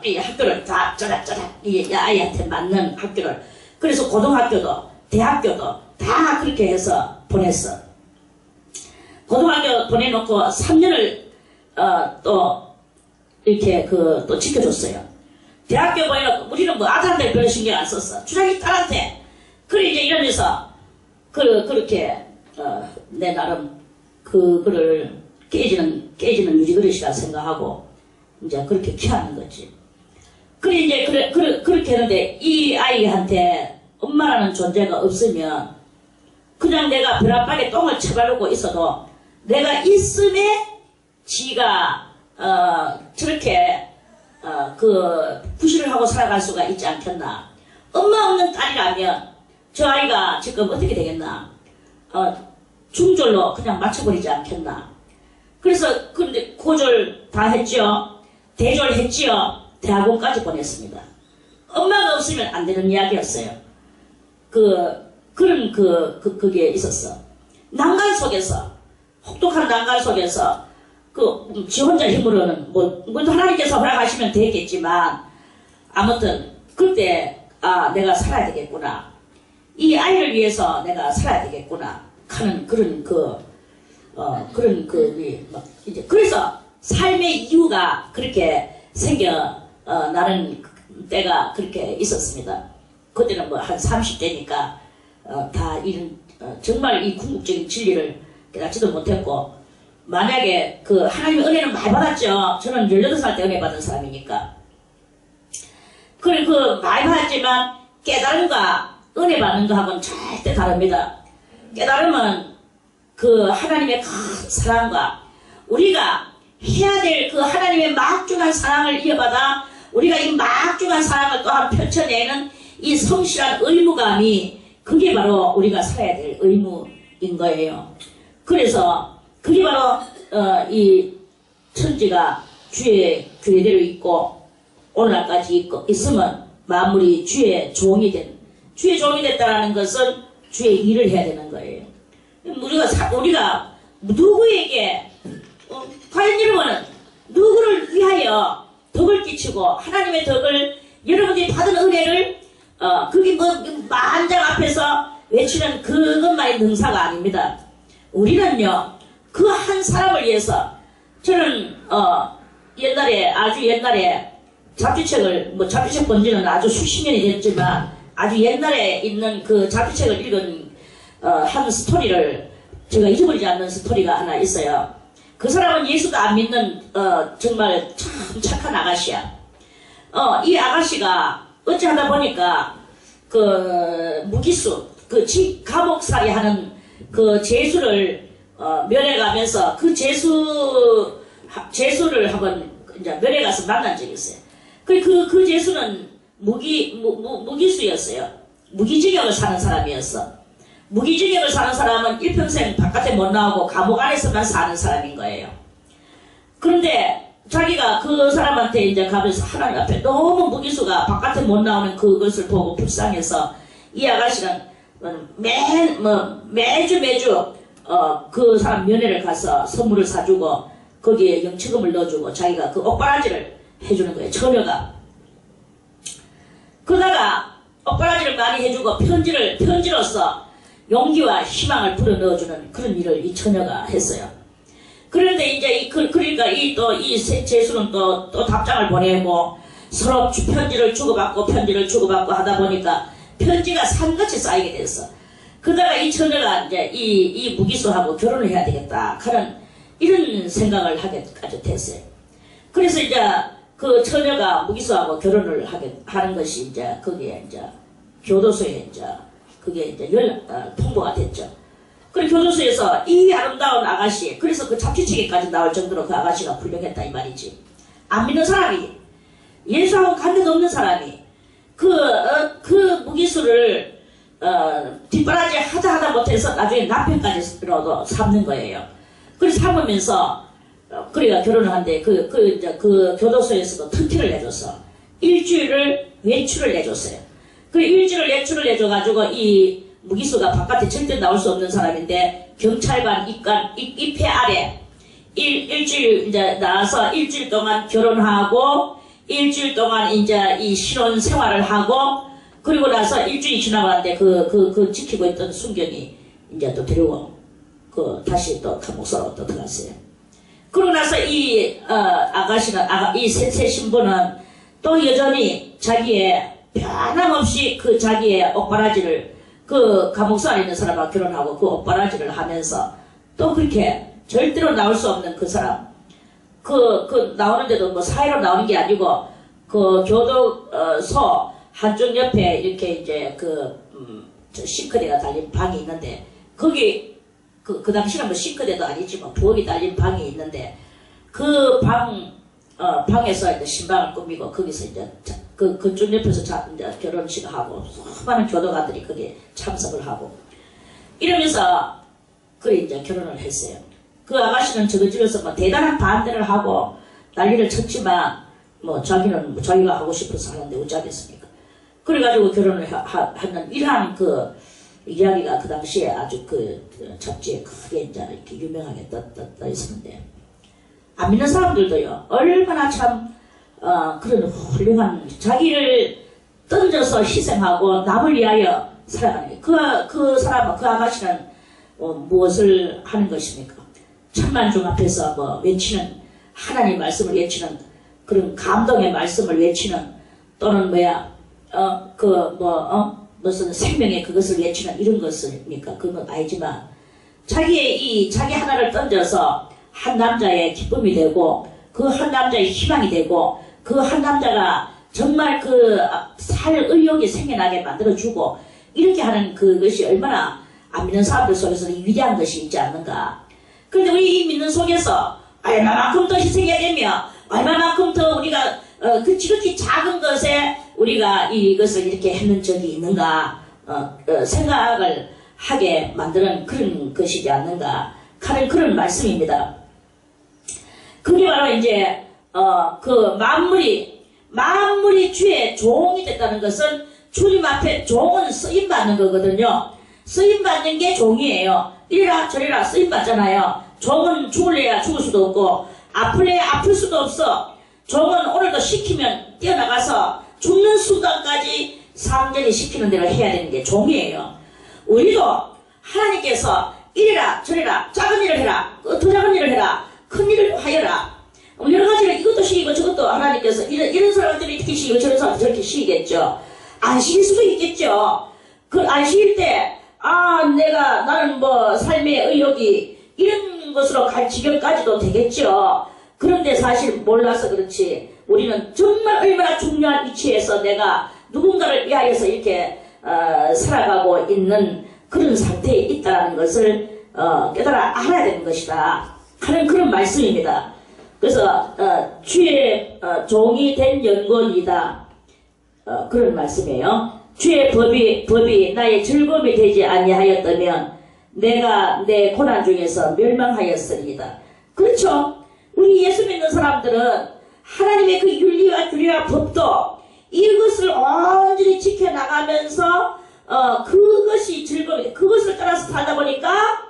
이 학교를 다 짜락짜락 이 아이한테 맞는 학교를 그래서 고등학교도 대학교도 다 그렇게 해서 보냈어. 고등학교 보내놓고 3년을 또 이렇게 또 지켜줬어요. 대학교 보면 우리는 뭐 아들한테 별로 신경 안 썼어. 주장이 딸한테. 그래 이제 이러면서 그렇게 내 나름 그거를 깨지는 유지그릇이라 생각하고 이제 그렇게 키우는 거지. 그래 이제 그렇게 하는데 이 아이한테 엄마라는 존재가 없으면 그냥 내가 벼락박에 똥을 쳐바르고 있어도 내가 있음에 지가 저렇게 부실을 하고 살아갈 수가 있지 않겠나. 엄마 없는 딸이라면 저 아이가 지금 어떻게 되겠나. 중졸로 그냥 맞춰버리지 않겠나. 그래서 근데 고졸 다 했지요. 대졸 했지요. 대학원까지 보냈습니다. 엄마가 없으면 안 되는 이야기였어요. 그게 있었어. 난간 속에서, 혹독한 난간 속에서, 지 혼자 힘으로는, 하나님께서 허락하시면 되겠지만, 아무튼, 그때, 내가 살아야 되겠구나. 이 아이를 위해서 내가 살아야 되겠구나. 하는 이제, 그래서 삶의 이유가 그렇게 나는 때가 그렇게 있었습니다. 그때는 뭐 한 30대니까 다 이런 정말 이 궁극적인 진리를 깨닫지도 못했고, 만약에 하나님의 은혜는 많이 받았죠. 저는 18살 때 은혜 받은 사람이니까. 그래 많이 받았지만 깨달음과 은혜 받는 거하고는 절대 다릅니다. 깨달음은 하나님의 큰 사랑과 우리가 해야 될 하나님의 막중한 사랑을 이어받아 우리가 이 막중한 사랑을 또한 펼쳐내는 이 성실한 의무감이 그게 바로 우리가 살아야 될 의무인 거예요. 그래서 그게 바로 이 천지가 주의 교회대로 있고 오늘날까지 있으면 만물이 주의 종이 됐다는 것은 주의 일을 해야 되는 거예요. 우리가 누구에게 과연 여러분은 누구를 위하여 덕을 끼치고 하나님의 덕을 여러분들이 받은 은혜를 그게 만장 앞에서 외치는 그것만이 능사가 아닙니다. 우리는요 그 한 사람을 위해서 저는 아주 옛날에 잡지책을 잡지책 본 지는 아주 수십 년이 됐지만 아주 옛날에 있는 그 잡지책을 읽은 한 스토리를 제가 잊어버리지 않는 스토리가 하나 있어요. 그 사람은 예수도 안 믿는 정말 참 착한 아가씨야. 이 아가씨가 어찌하다 보니까 무기수 감옥살이 하는 재수를 면회 가면서 재수를 한번 이제 면회 가서 만난 적이 있어요. 그 재수는 무기수였어요. 무기징역을 사는 사람이었어. 무기징역을 사는 사람은 일평생 바깥에 못 나오고 감옥 안에서만 사는 사람인 거예요. 그런데 자기가 그 사람한테 이제 가면서 하나님 앞에 너무 무기수가 바깥에 못 나오는 그것을 보고 불쌍해서 이 아가씨는 매주 그 사람 면회를 가서 선물을 사주고 거기에 영치금을 넣어주고 자기가 옥바라지를 해주는 거예요. 처녀가. 그러다가 옥바라지를 많이 해주고 편지로서 용기와 희망을 불어넣어주는 그런 일을 이 처녀가 했어요. 그런데 이제 그러니까 이 재수는 또 답장을 보내고 서로 편지를 주고받고 하다 보니까 편지가 산같이 쌓이게 됐어. 그러다가 이 처녀가 이제 이 무기수하고 결혼을 해야 되겠다 하는 이런 생각을 하게까지 됐어요. 그래서 이제 그 처녀가 무기수하고 결혼을 하는 것이 이제 거기에 이제 교도소에 이제 그게 이제 통보가 됐죠. 그리고 교도소에서 이 아름다운 아가씨, 그래서 그 잡지책에까지 나올 정도로 그 아가씨가 훌륭했다 이 말이지. 안 믿는 사람이, 예수하고 관계도 없는 사람이 그 무기수를 뒷바라지 하다 못해서 나중에 남편까지로도 삼는 거예요. 그래서 삼으면서 그래가 결혼을 한데 그 교도소에서도 특혜를 내줬어. 일주일을 외출을 내줬어요. 그 일주일을 외출을 내줘가지고 이 무기수가 바깥에 절대 나올 수 없는 사람인데 경찰관 입회 아래 일주일 이제 나와서 일주일 동안 결혼하고 일주일 동안 이제 이 신혼 생활을 하고 그리고 나서 일주일이 지나고 났는데 그 지키고 있던 순경이 이제 또 데리고 다시 또 감옥소로 또 들어갔어요. 그러고 나서 이 아가씨는 이 새 신부는 또 여전히 자기의 변함없이 그 자기의 옷바라지를 그 감옥소 안에 있는 사람과 결혼하고 그 옷바라지를 하면서 또 그렇게 절대로 나올 수 없는 그 사람 나오는데도 뭐 사회로 나오는 게 아니고 그 교도소 한쪽 옆에 이렇게 이제 싱크대가 달린 방이 있는데 거기 그 당시는 뭐 싱크대도 아니지만 부엌이 달린 방이 있는데 그 방에서 이제 신방을 꾸미고 거기서 이제 그쪽 옆에서 이제 결혼식을 하고 수많은 교도관들이 거기에 참석을 하고 이러면서 그래 이제 결혼을 했어요. 그 아가씨는 저거 집에서 뭐 대단한 반대를 하고 난리를 쳤지만 뭐 자기는 자기가 하고 싶어서 하는데 어쩌겠습니까? 그래가지고 결혼을 하는 이러한 그 이야기가 그 당시에 아주 그 잡지에 크게 이제 이렇게 유명하게 떠 있었는데 안 믿는 사람들도요 얼마나 참 그런 훌륭한 자기를 던져서 희생하고 남을 위하여 살아가는 게 그 사람은 그 아가씨는 무엇을 하는 것입니까? 천만중 앞에서 뭐 외치는 하나님 말씀을 외치는 그런 감동의 말씀을 외치는 또는 무슨 생명의 그것을 외치는 이런 것입니까? 그건 아니지만 자기 하나를 던져서 한 남자의 기쁨이 되고 그 한 남자의 희망이 되고 그 한 남자가 정말 살 의욕이 생겨나게 만들어주고 이렇게 하는 그것이 얼마나 안 믿는 사람들 속에서는 위대한 것이 있지 않는가. 그런데 우리 이 믿는 속에서 얼마만큼 더 희생해야 되며 얼마만큼 더 우리가 그 지극히 작은 것에 우리가 이것을 이렇게 했는 적이 있는가 생각을 하게 만드는 그런 것이지 않는가 하는 그런 말씀입니다. 그게 바로 이제 그 만물이 주의 종이 됐다는 것은 주님 앞에 종은 쓰임받는 거거든요. 쓰임받는 게 종이에요. 이래라 저래라 쓰임받잖아요. 종은 죽을래야 죽을 수도 없고 아플래야 아플 수도 없어. 종은 오늘도 시키면 뛰어나가서 죽는 순간까지 상전이 시키는 대로 해야 되는 게 종이에요. 우리도 하나님께서 이래라 저래라 작은 일을 해라 더 작은 일을 해라 큰 일을 하여라 여러 가지를 이것도 시키고 저것도 하나님께서 이런 사람들이 이렇게 시키고 저런 사람들이 저렇게 시키겠죠. 안 시킬 수도 있겠죠. 안 시킬 때 나는 뭐 삶의 의욕이 이런 것으로 갈 지경까지도 되겠죠. 그런데 사실 몰라서 그렇지 우리는 정말 얼마나 중요한 위치에서 내가 누군가를 위하여서 이렇게 살아가고 있는 그런 상태에 있다는 것을 깨달아 알아야 되는 것이다 하는 그런 말씀입니다. 그래서 주의 종이 된 연곤이다 그런 말씀이에요. 주의 법이 나의 즐거움이 되지 아니하였다면 내가 내 고난 중에서 멸망하였으리이다. 그렇죠. 우리 예수 믿는 사람들은 하나님의 그 윤리와 규례와 법도 이것을 온전히 지켜나가면서 그것이 즐거움이 그것을 따라서 살다 보니까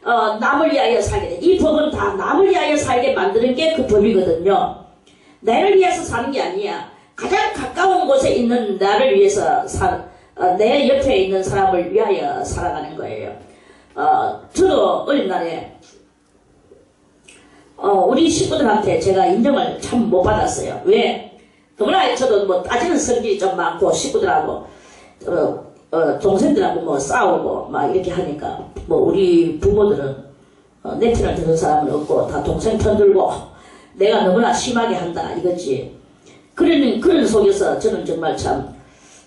남을 위하여 살게 돼. 이 법은 다 남을 위하여 살게 만드는 게 그 법이거든요. 나를 위해서 사는 게 아니야. 가장 가까운 곳에 있는 나를 위해서 내 옆에 있는 사람을 위하여 살아가는 거예요. 저도 어린 날에 우리 식구들한테 제가 인정을 참 못 받았어요. 왜? 너무나 저도 뭐 따지는 성질이 좀 많고 식구들하고 동생들하고 뭐 싸우고 막 이렇게 하니까 뭐 우리 부모들은 내 편을 드는 사람은 없고 다 동생 편 들고 내가 너무나 심하게 한다 이거지. 그런 속에서 저는 정말 참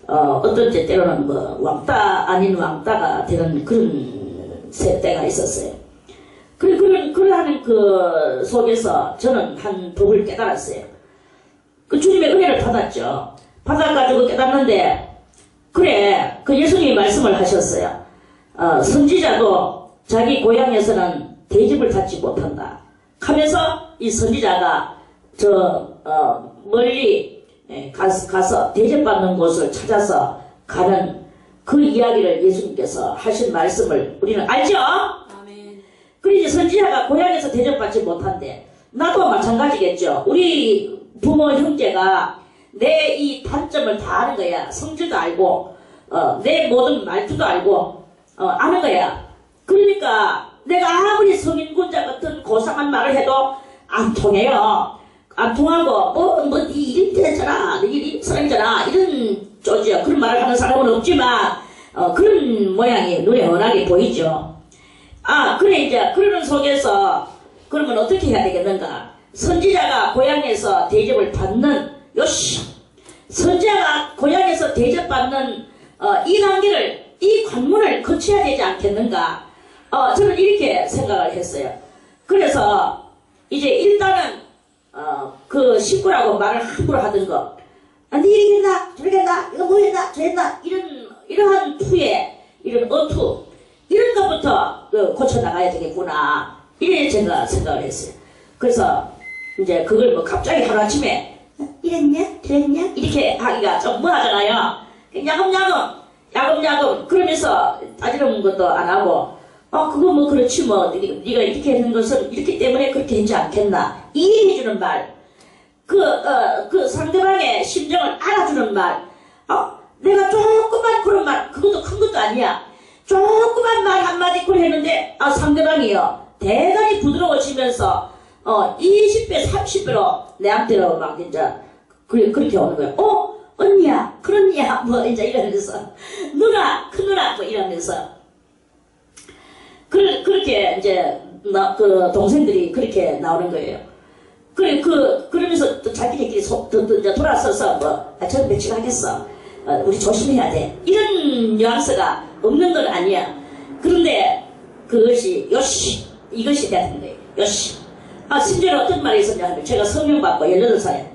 어떤 때로는 뭐 왕따 아닌 왕따가 되는 그런 때가 있었어요. 그러하는 그 속에서 저는 한 법을 깨달았어요. 그 주님의 은혜를 받았죠. 받아가지고 깨달았는데 그래 그 예수님이 말씀을 하셨어요. 선지자도 자기 고향에서는 대접을 받지 못한다 하면서 이 선지자가 멀리 가서 대접받는 곳을 찾아서 가는 그 이야기를 예수님께서 하신 말씀을 우리는 알죠? 그러니 선지자가 고향에서 대접받지 못한대. 나도 마찬가지겠죠. 우리 부모 형제가 내 이 단점을 다 아는 거야. 성질도 알고 내 모든 말투도 알고 아는 거야. 그러니까 내가 아무리 성인군자 같은 고상한 말을 해도 안 통해요. 안 통하고, 니 이런 데잖아, 니 이런 사람이잖아, 이런 쪼지야. 그런 말을 하는 사람은 없지만, 그런 모양이 눈에 훤하게 보이죠. 그래, 이제, 그러는 속에서, 그러면 어떻게 해야 되겠는가? 선지자가 고향에서 대접을 받는, 선지자가 고향에서 대접받는, 이 단계를, 이 관문을 거쳐야 되지 않겠는가? 저는 이렇게 생각을 했어요. 그래서, 이제 일단은, 그 식구라고 말을 함부로 하던 거, 니 이렇게 했나? 저렇게 했나? 이거 뭐 했나? 저 했나? 이러한 투에, 이런 어투, 이런 것부터 고쳐나가야 되겠구나. 이래 제가 생각을 했어요. 그래서, 이제 그걸 뭐 갑자기 하루아침에, 이랬냐? 저랬냐? 이렇게 하기가 좀 뭐하잖아요. 야금야금, 그러면서 따지는 것도 안 하고, 그거 뭐 그렇지 뭐, 네가 이렇게 했는 것은 이렇기 때문에 그렇게 했지 않겠나. 이해해주는 말. 그 상대방의 심정을 알아주는 말. 내가 조그만 그런 말, 그것도 큰 것도 아니야. 조그만 말 한마디 그걸 했는데, 상대방이요. 대단히 부드러워지면서, 20배, 30배로 내한테로 막, 이제, 그렇게 오는 거예요. 언니야, 그렇냐, 뭐, 이제 이러면서. 누나, 큰 누나, 뭐 이러면서. 그렇게, 이제, 그 동생들이 그렇게 나오는 거예요. 그러면서 또 자기들끼리 이제 돌아서서 뭐, 저는 며칠 하겠어. 우리 조심해야 돼. 이런 뉘앙스가 없는 건 아니야. 그런데 그것이, 이것이 되는 거예요. 심지어 어떤 말이 있었냐 하면, 제가 성령 받고 18살에,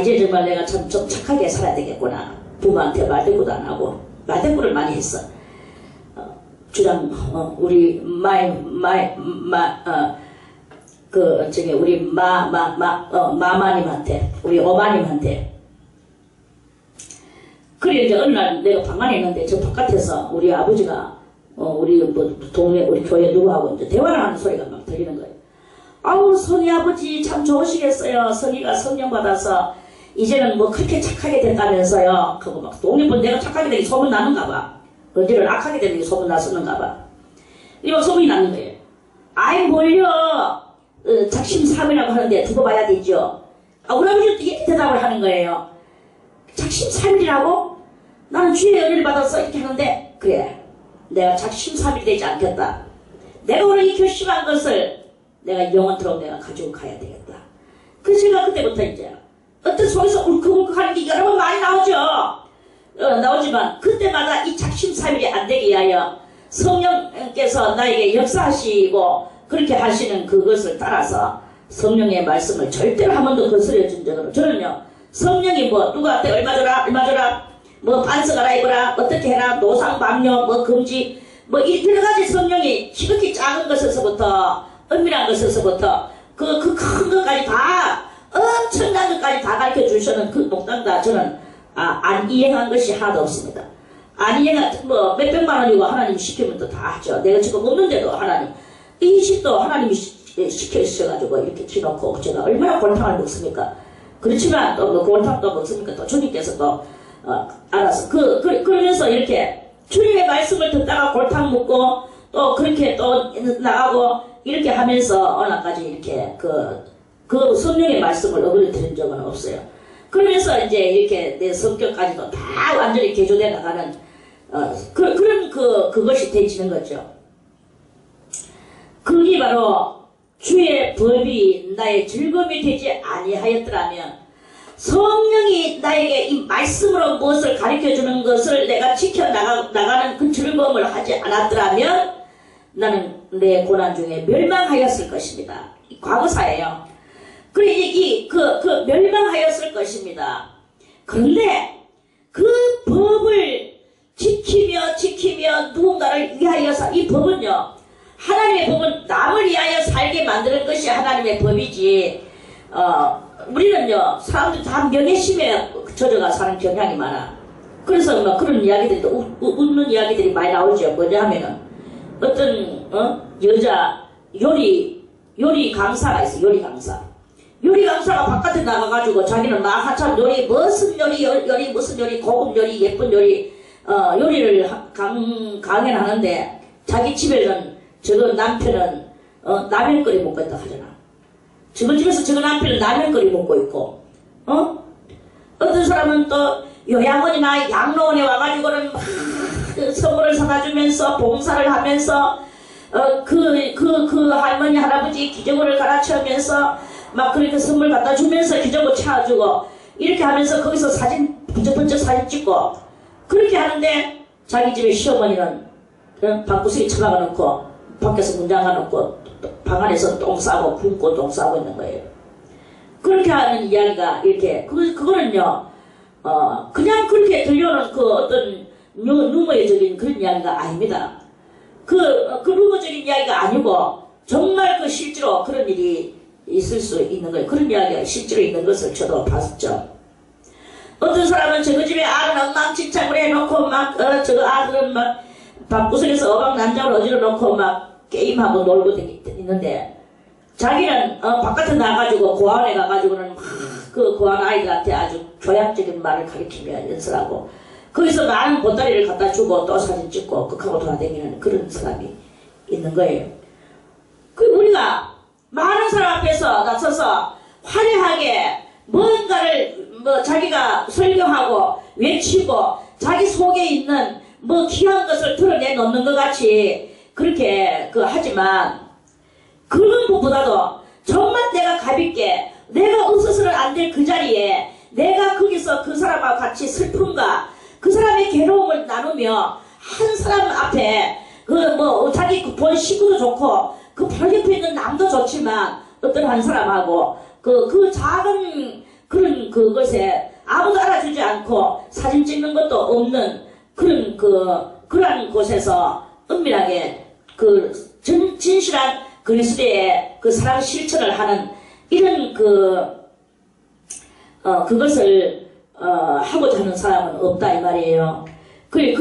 이제 정말 내가 좀 착하게 살아야 되겠구나. 부모한테 말대꾸도 안 하고, 말대꾸를 많이 했어. 우리 우리 마마님한테, 우리 어머님한테. 그래, 이제 어느 날 내가 방 안에 있는데, 저 바깥에서 우리 아버지가, 우리 동네, 우리 교회 누구하고 이제 대화를 하는 소리가 막 들리는 거예요. 성희 아버지 참 좋으시겠어요. 성희가 성령 받아서, 이제는 뭐 그렇게 착하게 됐다면서요. 그거 막 동네 분 내가 착하게 되니 소문 나는가 봐. 언제는 악하게 되는 게 소문 났었는가 봐. 이런 소문이 나는 거예요. 뭘요. 작심삼일이라고 하는데 두고 봐야 되죠. 우리 아버지도 이렇게 대답을 하는 거예요. 작심삼일이라고? 나는 주의 은혜를 받아서 이렇게 하는데, 그래, 내가 작심삼일이 되지 않겠다. 내가 오늘 이 결심한 것을 내가 영원토록 내가 가지고 가야 되겠다. 그래서 제가 그때부터 이제 어떤 속에서 울컥울컥 하는 게 여러 번 많이 나오죠. 나오지만 그때마다 이 작심삼일이 안 되게 위하여 성령께서 나에게 역사하시고 그렇게 하시는 그것을 따라서 성령의 말씀을 절대로 한 번도 거스려 준 적은 없어요. 저는요, 성령이 뭐 누구한테 얼마 줘라 뭐 반석하라 입어라 어떻게 해라 노상방뇨 뭐 금지 뭐 이 여러 가지 성령이 지극히 작은 것에서부터 은밀한 것에서부터 그 큰 것까지 다 엄청난 것까지 다 가르쳐 주시는 그 목당 다 저는 안 이행한 것이 하나도 없습니다. 안 이행한 뭐 몇백만 원이고 하나님이 시키면 또 다 하죠. 내가 지금 없는데도 하나님 이 집도 하나님이 시켜주셔가지고 이렇게 키놓고 제가 얼마나 골탕을 먹습니까? 그렇지만 또 뭐 골탕도 먹습니까? 또 주님께서 또 알아서 그러면서 이렇게 주님의 말씀을 듣다가 골탕 먹고 또 그렇게 또 나가고 이렇게 하면서 어느 날까지 이렇게 그 성령의 말씀을 어그려 드린 적은 없어요. 그러면서 이제 이렇게 내 성격까지도 다 완전히 개조돼 나가는 그것이 되지는 거죠. 그게 바로 주의 법이 나의 즐거움이 되지 아니하였더라면 성령이 나에게 이 말씀으로 무엇을 가르쳐주는 것을 내가 지켜나가는 그 즐거움을 하지 않았더라면 나는 내 고난 중에 멸망하였을 것입니다. 과거사예요. 그래, 그 멸망하였을 것입니다. 그런데 그 법을 지키며 누군가를 위하여서 이 법은요, 하나님의 법은 남을 위하여 살게 만드는 것이 하나님의 법이지, 우리는요, 사람들이 다 명예심에 젖어가 사는 경향이 많아. 그래서 막 그런 이야기들이, 웃는 이야기들이 많이 나오죠. 뭐냐 하면은, 어떤, 여자, 요리 강사가 있어, 요리 강사. 요리 강사가 바깥에 나가가지고 자기는 막 한참 요리, 무슨 요리, 무슨 요리, 고급 요리, 예쁜 요리, 요리를 강연하는데 자기 집에는 저거 남편은 라면 끓여 먹겠다 하잖아. 저거 집에서 저거 남편은 라면 끓여 먹고 있고, 어떤 사람은 또 요양원이나 양로원에 와가지고는 막 선물을 사다 주면서 봉사를 하면서 그 할머니 할아버지 기저귀를 갈아치우면서 막 그렇게 선물 갖다 주면서 기저귀 채워주고 이렇게 하면서 거기서 사진 번쩍번쩍 사진 찍고 그렇게 하는데 자기 집에 시어머니는 방구석에 처박아 놓고 밖에서 문 잠가 놓고 방 안에서 똥 싸고 굶고 똥 싸고 있는 거예요. 그렇게 하는 이야기가 이렇게 그거는요 그냥 그렇게 들려오는 그 어떤 루머적인 그런 이야기가 아닙니다. 그 루머적인 이야기가 아니고 정말 그 실제로 그런 일이 있을 수 있는 거예요. 그런 이야기가 실제로 있는 것을 저도 봤었죠. 어떤 사람은 저거 집에 아들은 엉망진창을 해놓고 막 저거 아들은 막 방구석에서 어방난장을 어지러 놓고 막 게임하고 놀고 있는데 자기는 바깥에 나가가지고 고아원에 가가지고는 그 고아원 아이들한테 아주 교양적인 말을 가르치며 연설하고 거기서 많은 보따리를 갖다 주고 또 사진 찍고 극하고 돌아다니는 그런 사람이 있는 거예요. 그 우리가 많은 사람 앞에서 나서서 화려하게 뭔가를 자기가 설교하고 외치고 자기 속에 있는 귀한 것을 드러내놓는 것 같이 그렇게 하지만 그런 것보다도 정말 내가 가볍게 내가 없어서는 안 될 그 자리에 내가 거기서 그 사람과 같이 슬픔과 그 사람의 괴로움을 나누며 한 사람 앞에 자기 본 식구도 좋고 그 바로 옆에 있는 남도 좋지만 어떤 한 사람하고 그 작은 그런 그것에 아무도 알아주지 않고 사진 찍는 것도 없는 그러한 곳에서 은밀하게 진실한 그리스도의 그 사랑 실천을 하는 이런 그것을 하고자 하는 사람은 없다 이 말이에요. 그게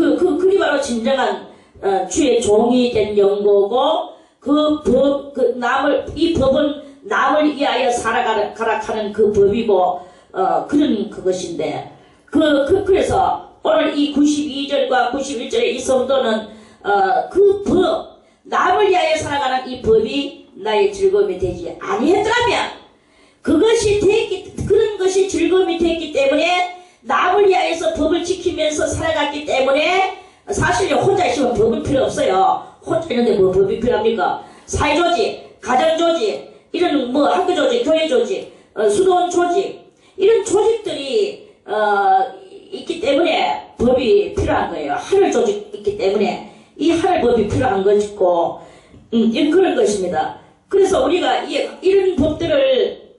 바로 진정한 주의 종이 된 연고고 이 법은 남을 위하여 살아가라 하는 그 법이고 그런 그것인데 그래서 오늘 이 92절과 91절의 이 성도는 그 법 남을 위하여 살아가는 이 법이 나의 즐거움이 되지 아니했더라면 그런 것이 즐거움이 됐기 때문에 남을 위하여서 법을 지키면서 살아갔기 때문에 사실 혼자 있으면 법은 필요 없어요. 혼자 있는데 뭐 법이 필요합니까? 사회조직, 가정조직, 이런 학교 조직, 교회 조직, 수도원 조직 이런 조직들이 있기 때문에 법이 필요한 거예요. 하늘 조직 있기 때문에 이 하늘 법이 필요한 것이고 그런 것입니다. 그래서 우리가 이런 법들을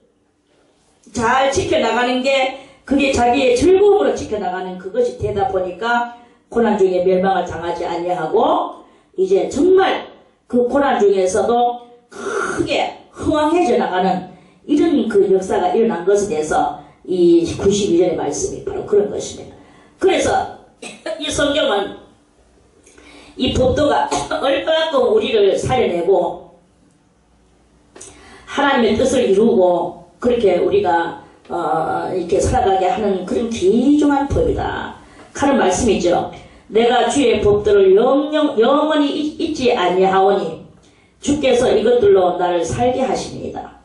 잘 지켜나가는 게 그게 자기의 즐거움으로 지켜나가는 그것이 되다 보니까 고난 중에 멸망을 당하지 아니하고 이제 정말 그 고난 중에서도 크게 흥왕해져 나가는 이런 그 역사가 일어난 것에 대해서 이 92절의 말씀이 바로 그런 것입니다. 그래서 이 성경은 이 법도가 얼마큼 우리를 살려내고 하나님의 뜻을 이루고 그렇게 우리가 이렇게 살아가게 하는 그런 귀중한 법이다 하는 말씀이죠. 내가 주의 법들을 영원히 잊지 아니하오니 주께서 이것들로 나를 살게 하십니다.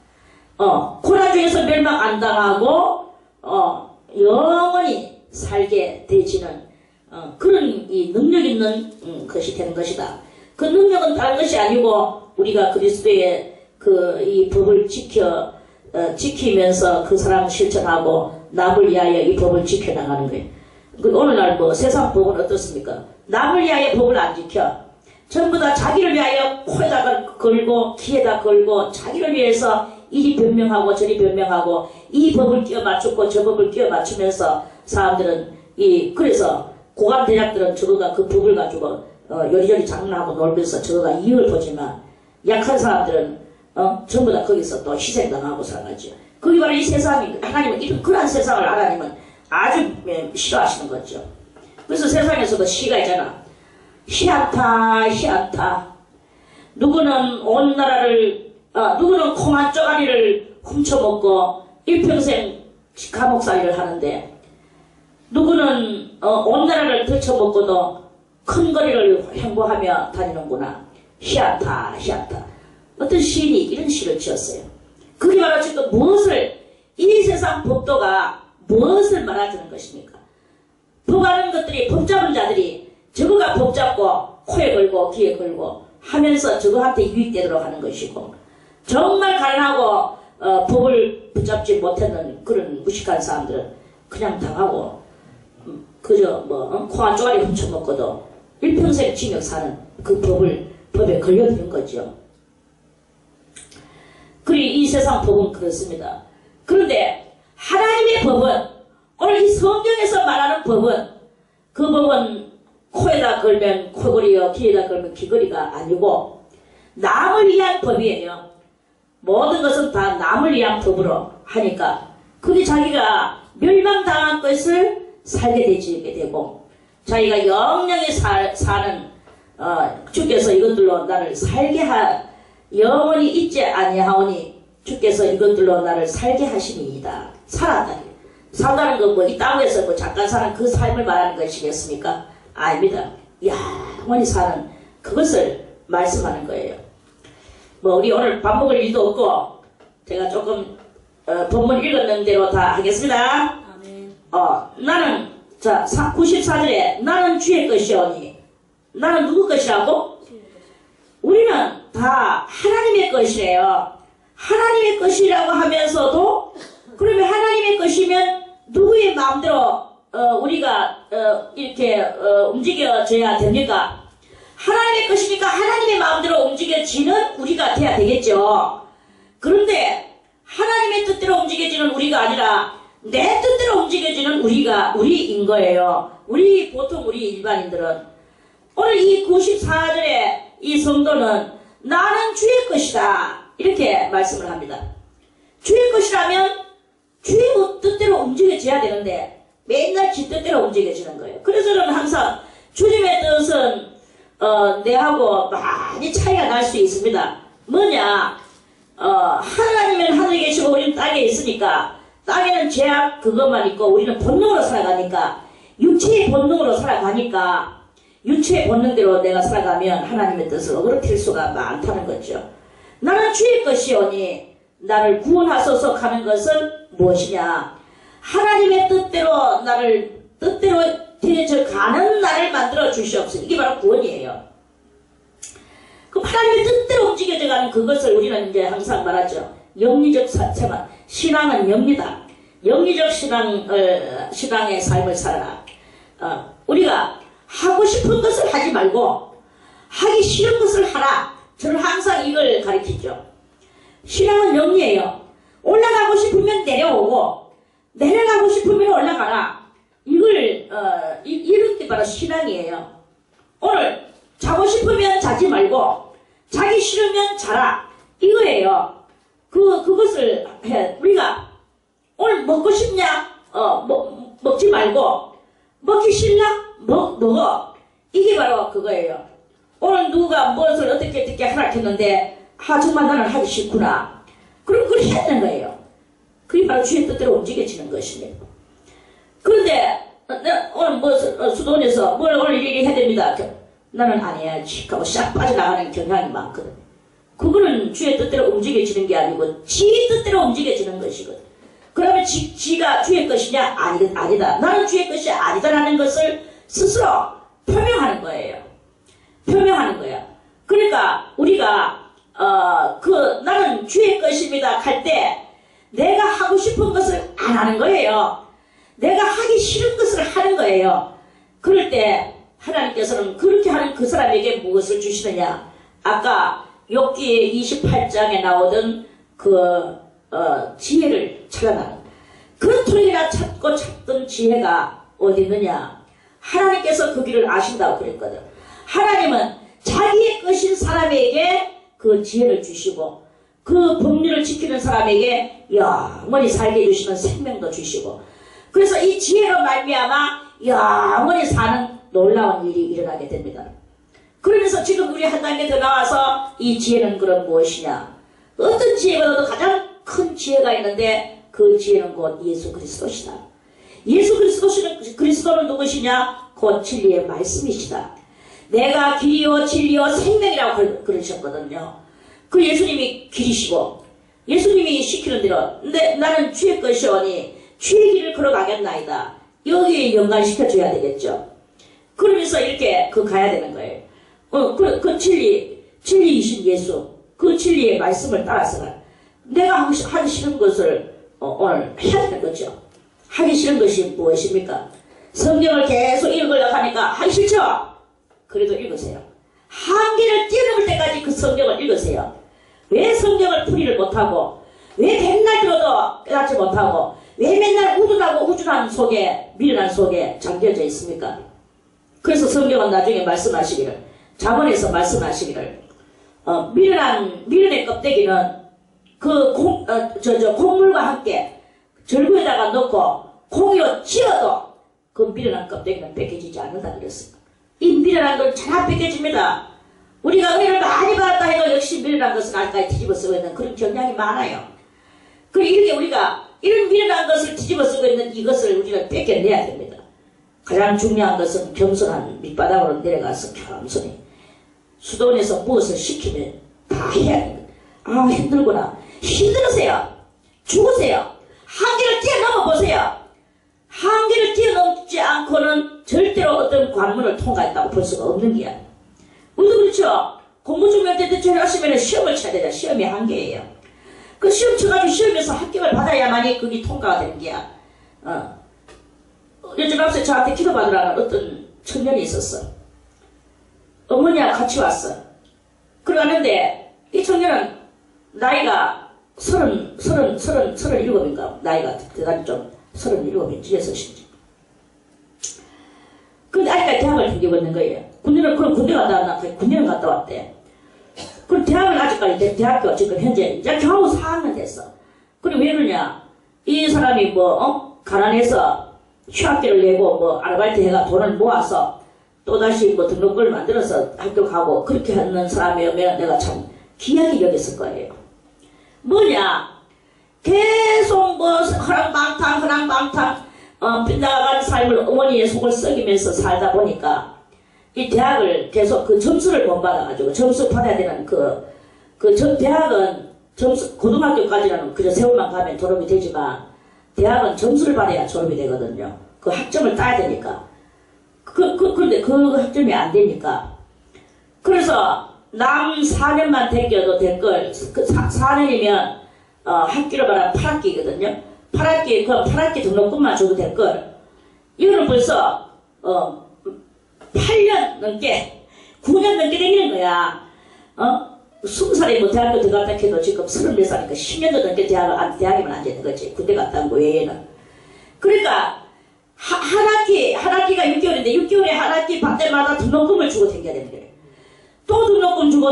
고난 중에서 멸망 안 당하고 영원히 살게 되지는 그런 이 능력 있는 것이 되는 것이다. 그 능력은 다른 것이 아니고 우리가 그리스도의 이 법을 지키면서 그 사랑을 실천하고 남을 위하여 이 법을 지켜나가는 거예요. 오늘날 세상 법은 어떻습니까? 남을 위하여 법을 안 지켜. 전부 다 자기를 위하여 코에다가 걸고 귀에다 걸고 자기를 위해서 이리 변명하고 저리 변명하고 이 법을 끼워 맞추고 저 법을 끼워 맞추면서 사람들은 그래서 고관 대학들은 저거가 그 법을 가지고 요리조리 장난하고 놀면서 저거가 이익을 보지만 약한 사람들은 전부 다 거기서 또 희생당하고 살아가죠. 그게 바로 이 세상이 하나님은 이런 그러한 세상을 하나님은 아주 싫어하시는 거죠. 그래서 세상에서도 시가 있잖아. 희한타 누구는 온 나라를 누구는 콩 한 쪼가리를 훔쳐먹고 일평생 감옥살이를 하는데 누구는 온 나라를 들쳐먹고도 큰 거리를 행보하며 다니는구나. 희한타 어떤 시인이 이런 시를 지었어요. 그게 바로 지금 이 세상 법도가 무엇을 말하자는 것입니까? 법하는 것들이, 법 잡은 자들이 저거가 법 잡고 코에 걸고 귀에 걸고 하면서 저거한테 유익되도록 하는 것이고, 정말 가난하고 법을 붙잡지 못했는 그런 무식한 사람들은 그냥 당하고 그저 코 한 쪼가리 훔쳐먹고도 일평생 징역 사는 그 법에 걸려드는 거죠. 그리고 이 세상 법은 그렇습니다. 그런데 하나님의 법은, 오늘 이 성경에서 말하는 법은, 그 법은 코에다 걸면 코걸이요, 귀에다 걸면 귀걸이가 아니고 남을 위한 법이에요. 모든 것은 다 남을 위한 법으로 하니까 그게 자기가 멸망당한 것을 살게 되고, 자기가 영영히 사는 주께서 이것들로 나를 영원히 있지 아니하오니 주께서 이것들로 나를 살게 하시니이다. 산다는 건 뭐 이 땅에서 뭐 잠깐 사는 그 삶을 말하는 것이겠습니까? 아닙니다. 영원히 사는 그것을 말씀하는 거예요. 뭐 우리 오늘 밥 먹을 일도 없고 제가 조금 본문 읽었는 대로 다 하겠습니다. 아멘. 나는 94절에 나는 주의 것이오니, 나는 누구 것이라고? 우리는 다 하나님의 것이래요. 하나님의 것이라고 하면서도, 그러면 하나님의 것이면 누구의 마음대로 우리가 이렇게 움직여져야 됩니까? 하나님의 것이니까 하나님의 마음대로 움직여지는 우리가 돼야 되겠죠. 그런데 하나님의 뜻대로 움직여지는 우리가 아니라 내 뜻대로 움직여지는 우리인 거예요. 보통 우리 일반인들은. 오늘 이 94절에 이 성도는 나는 주의 것이다, 이렇게 말씀을 합니다. 주의 것이라면 주의 뜻대로 움직여져야 되는데 맨날 지 뜻대로 움직여지는 거예요. 그래서 저는 항상 주님의 뜻은 내하고 많이 차이가 날 수 있습니다. 뭐냐, 하나님은 하늘에 계시고 우리는 땅에 있으니까, 땅에는 죄악 그것만 있고 우리는 본능으로 살아가니까, 육체의 본능으로 살아가니까, 육체의 본능대로 내가 살아가면 하나님의 뜻을 어그러뜨릴 수가 많다는 거죠. 나는 주의 것이오니 나를 구원하소서 하는 것은 무엇이냐, 하나님의 뜻대로 되어져 가는 나를 만들어 주시옵소서. 이게 바로 구원이에요. 그럼 하나님의 뜻대로 움직여져 가는 그것을 우리는 이제 항상 말하죠. 영리적 생활, 신앙은 영리다. 영리적 신앙의 삶을 살아라. 우리가 하고 싶은 것을 하지 말고 하기 싫은 것을 하라. 저는 항상 이걸 가르치죠. 신앙은 영리예요. 올라가고 싶으면 내려오고 내려가고 싶으면 올라가라. 이런 게 바로 신앙이에요. 오늘 자고 싶으면 자지 말고 자기 싫으면 자라, 이거예요. 그것을 해. 우리가 오늘 먹고 싶냐? 먹지 말고 먹기 싫냐? 먹어. 이게 바로 그거예요. 오늘 누가 무엇을 어떻게 하락했는데 정말 나는 하기 싫구나. 그럼 그걸 해야 되는 거예요. 그게 바로 주의 뜻대로 움직여지는 것입니다. 그런데 오늘 수도원에서 오늘 이렇게 해야 됩니다. 나는 안 해야지 하고 싹 빠져나가는 경향이 많거든. 그거는 주의 뜻대로 움직여지는 게 아니고 지 뜻대로 움직여지는 것이거든. 그러면 지가 주의 것이냐? 아니다. 나는 주의 것이 아니다라는 것을 스스로 표명하는 거예요. 표명하는 거야. 그러니까 우리가 나는 주의 것입니다 할 때 내가 하고 싶은 것을 안 하는 거예요. 내가 하기 싫은 것을 하는 거예요. 그럴 때 하나님께서는 그렇게 하는 그 사람에게 무엇을 주시느냐? 아까 욥기 28장에 나오던 지혜를 찾아나는, 그토록이나 찾던 지혜가 어디 있느냐? 하나님께서 그 길을 아신다고 그랬거든. 하나님은 자기의 것인 사람에게 그 지혜를 주시고 그 법률을 지키는 사람에게 영원히 살게 해주시는 생명도 주시고, 그래서 이 지혜로 말미암아 영원히 사는 놀라운 일이 일어나게 됩니다. 그러면서 지금 우리 한 단계 더 나와서 이 지혜는 그럼 무엇이냐? 어떤 지혜보다도 가장 큰 지혜가 있는데 그 지혜는 곧 예수 그리스도시다. 예수 그리스도는 누구시냐? 곧 진리의 말씀이시다. 내가 길이요 진리요 생명이라고 그러셨거든요. 그 예수님이 길이시고 예수님이 시키는 대로 나는 주의 것이오니 주의 길을 걸어가겠나이다. 여기에 연관시켜줘야 되겠죠. 그러면서 이렇게 가야 되는 거예요. 그 진리이신 예수, 그 진리의 말씀을 따라서 내가 하기 싫은 것을 오늘 해야 되는 거죠. 하기 싫은 것이 무엇입니까? 성경을 계속 읽으려고 하니까 하기 싫죠? 그래도 읽으세요. 한계를 뛰어넘을 때까지 그 성경을 읽으세요. 왜 성경을 풀이를 못하고, 왜 맨날 들어도 깨닫지 못하고, 왜 맨날 우둔하고 우준한 속에, 미련한 속에 잠겨져 있습니까? 그래서 성경은 나중에 말씀하시기를, 자문에서 말씀하시기를, 미련의 껍데기는 콩물과 함께 절구에다가 넣고 콩이로 찧어도 그 미련한 껍데기는 벗겨지지 않는다 그랬습니다. 이 미련한 건 잘 안 벗겨집니다. 우리가 은혜를 많이 받았다 해도 역시 미련한 것은 아직까지 뒤집어 쓰고 있는 그런 경향이 많아요. 그리고 이렇게 우리가 이런 미련한 것을 뒤집어 쓰고 있는 이것을 우리가 뺏겨내야 됩니다. 가장 중요한 것은 겸손한 밑바닥으로 내려가서 겸손히 수도원에서 무엇을 시키면 다 해야 됩니다. 아, 힘들구나. 힘들으세요. 죽으세요. 한계를 뛰어넘어 보세요. 한계를 뛰어넘지 않고는 절대로 어떤 관문을 통과했다고 볼 수가 없는 게야. 우리도 그렇죠. 공부 중요할 때 대체로 하시면 시험을 쳐야 되잖아. 시험이 한계예요. 그 시험 쳐가지고 시험에서 합격을 받아야만이 그게 통과가 되는 게야. 요즘 앞서 저한테 기도받으라는 어떤 청년이 있었어. 어머니와 같이 왔어. 그러는데 이 청년은 나이가 37인가 나이가 대단히 좀 37인 찢어서신지. 근데 아직까지 대학을 다니고 있는 거예요. 군대는 갔다 왔대. 그럼 대학을 아직까지 대학교 지금 현재 이제 겨우 4학년 됐어. 그럼 왜 그러냐? 이 사람이 가난해서 휴학비를 내고 아르바이트 해가 돈을 모아서 또다시 등록금을 만들어서 학교 가고 그렇게 하는 사람이면 내가 참 귀하게 여겼을 거예요. 뭐냐? 계속 허랑방탕 빗나가는 삶을 어머니의 속을 썩이면서 살다 보니까 이 대학을 계속 그 점수를 못 받아가지고 점수 받아야 되는 대학은 점수 고등학교까지는 그저 세월만 가면 졸업이 되지만 대학은 점수를 받아야 졸업이 되거든요. 그 학점을 따야 되니까. 그런데 그 학점이 안 되니까. 그래서 남 4년만 대껴도 될 걸, 4년이면, 학기로 말하면 8학기거든요. 8학기 등록금만 줘도 될 걸. 이거는 벌써, 8년 넘게, 9년 넘게 되는 거야. 20살에 대학교 들어갔다 해도 지금 34살이니까 10년도 넘게 대학이면 안 되는 거지. 군대 갔다 온 거 외에는. 그러니까, 한 학기가 6개월인데 6개월에 한 학기 받을 때마다 등록금을 주고 댕겨야 되는 거예요. 또 등록금 주고.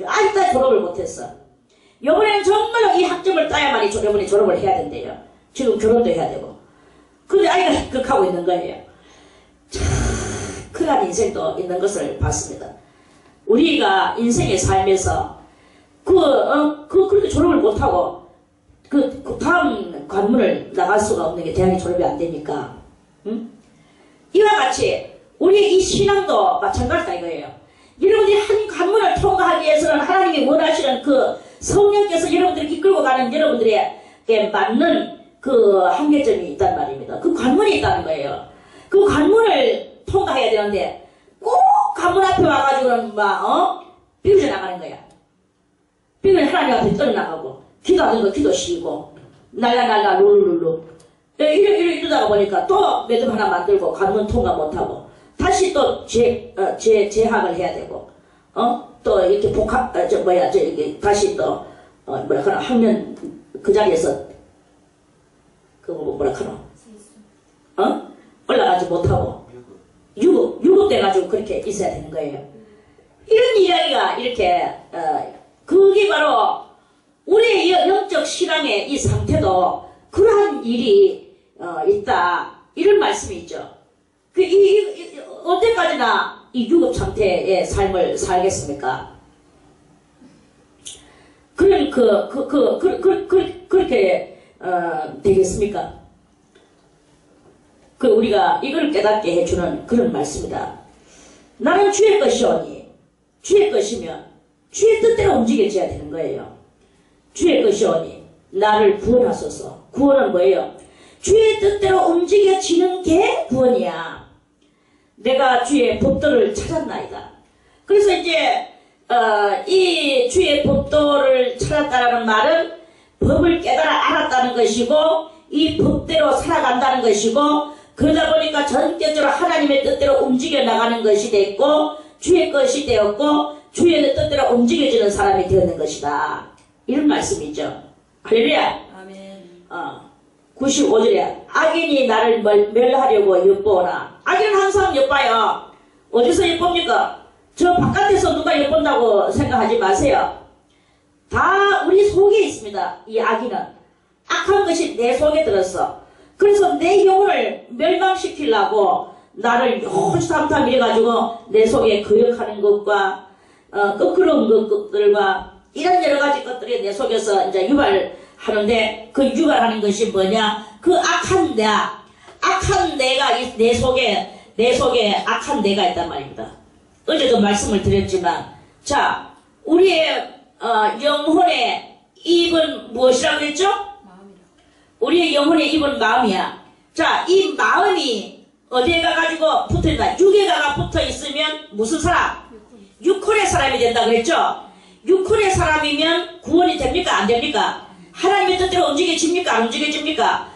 아직도 졸업을 못했어. 이번에는 정말로 이 학점을 따야만이 졸업을 해야 된대요. 지금 결혼도 해야 되고. 근데 아이가 합격하고 있는 거예요. 참 큰한 인생도 있는 것을 봤습니다. 우리가 인생의 삶에서 그렇게 졸업을 못하고 그 다음 관문을 나갈 수가 없는 게 대학이 졸업이 안 되니까. 응? 이와 같이 우리의 이 신앙도 마찬가지다 이거예요. 여러분들이 한 관문을 통과하기 위해서는 하나님이 원하시는 그 성령께서 여러분들을 이끌고 가는 여러분들에게 맞는 그 한계점이 있단 말입니다. 그 관문이 있다는 거예요. 그 관문을 통과해야 되는데 꼭 관문 앞에 와가지고는 비웃어 나가는 거야. 비웃어 하나님 앞에 떨어나가고 기도하는 거 기도시키고 날라 룰루룰루 이러다가 보니까 또 매듭 하나 만들고 관문 통과 못하고 다시 또 재학을 해야 되고 또 이렇게 다시 또 학년 그 자리에서 올라가지 못하고 유급 돼가지고 그렇게 있어야 되는 거예요. 이런 이야기가 이렇게 그게 바로 우리의 영적 신앙의 이 상태도 그러한 일이 있다 이런 말씀이 있죠. 언제까지나 이 유급 상태의 삶을 살겠습니까? 그렇게 되겠습니까? 우리가 이걸 깨닫게 해주는 그런 말씀이다. 나는 주의 것이오니 주의 것이면 주의 뜻대로 움직여져야 되는 거예요. 주의 것이오니 나를 구원하소서. 구원은 뭐예요? 주의 뜻대로 움직여지는 게 구원이야. 내가 주의 법도를 찾았나이다. 그래서 이제 이 주의 법도를 찾았다는 말은 법을 깨달아 알았다는 것이고 이 법대로 살아간다는 것이고 그러다 보니까 전격적으로 하나님의 뜻대로 움직여 나가는 것이 됐고 주의 것이 되었고 주의 뜻대로 움직여지는 사람이 되었는 것이다. 이런 말씀이죠. 할렐루야. 아멘. 95절에 악인이 나를 멸하려고 엿보나. 악인은 항상 엿봐요. 어디서 엿봅니까? 저 바깥에서 누가 엿본다고 생각하지 마세요. 다 우리 속에 있습니다. 이 악인은. 악한 것이 내 속에 들었어. 그래서 내 영혼을 멸망시키려고 나를 호시탐탐 이래가지고 내 속에 거역하는 것과 거꾸로운 것들과 이런 여러 가지 것들이 내 속에서 이제 유발하는데 그 유발하는 것이 뭐냐? 그 악한 내가 내 속에 악한 내가 있단 말입니다. 어제도 말씀을 드렸지만, 자, 우리의 영혼의 입은 무엇이라고 그랬죠? 마음이라. 우리의 영혼의 입은 마음이야. 자, 이 마음이 어디에 가가지고 붙어있다. 육에 가가 붙어있으면 무슨 사람? 육혼의 사람이 된다 그랬죠? 육혼의 사람이면 구원이 됩니까? 안 됩니까? 하나님의 뜻대로 움직여집니까? 안 움직여집니까?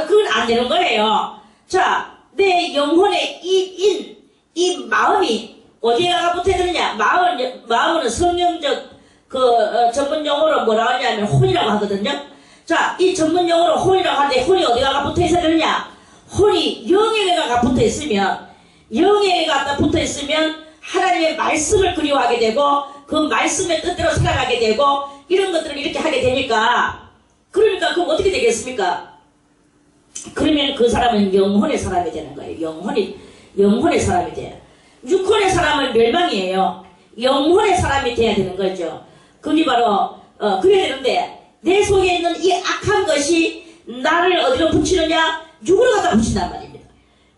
그건 안 되는 거예요. 자, 내 영혼의 이 마음이 어디에 가가 붙어있느냐? 마음은 성경적 전문 용어로 뭐라고 하냐면 혼이라고 하거든요. 자, 이 전문 용어로 혼이라고 하는데 혼이 어디가 붙어있어야 되느냐? 혼이 영에가 붙어있으면 하나님의 말씀을 그리워하게 되고 그 말씀의 뜻대로 살아가게 되고 이런 것들을 이렇게 하게 되니까 그러니까 그럼 어떻게 되겠습니까? 그러면 그 사람은 영혼의 사람이 되는 거예요. 영혼의 사람이 돼요. 육혼의 사람은 멸망이에요. 영혼의 사람이 돼야 되는 거죠. 그게 바로 그래야 되는데 내 속에 있는 이 악한 것이 나를 어디로 붙이느냐? 육으로 갖다 붙인단 말입니다.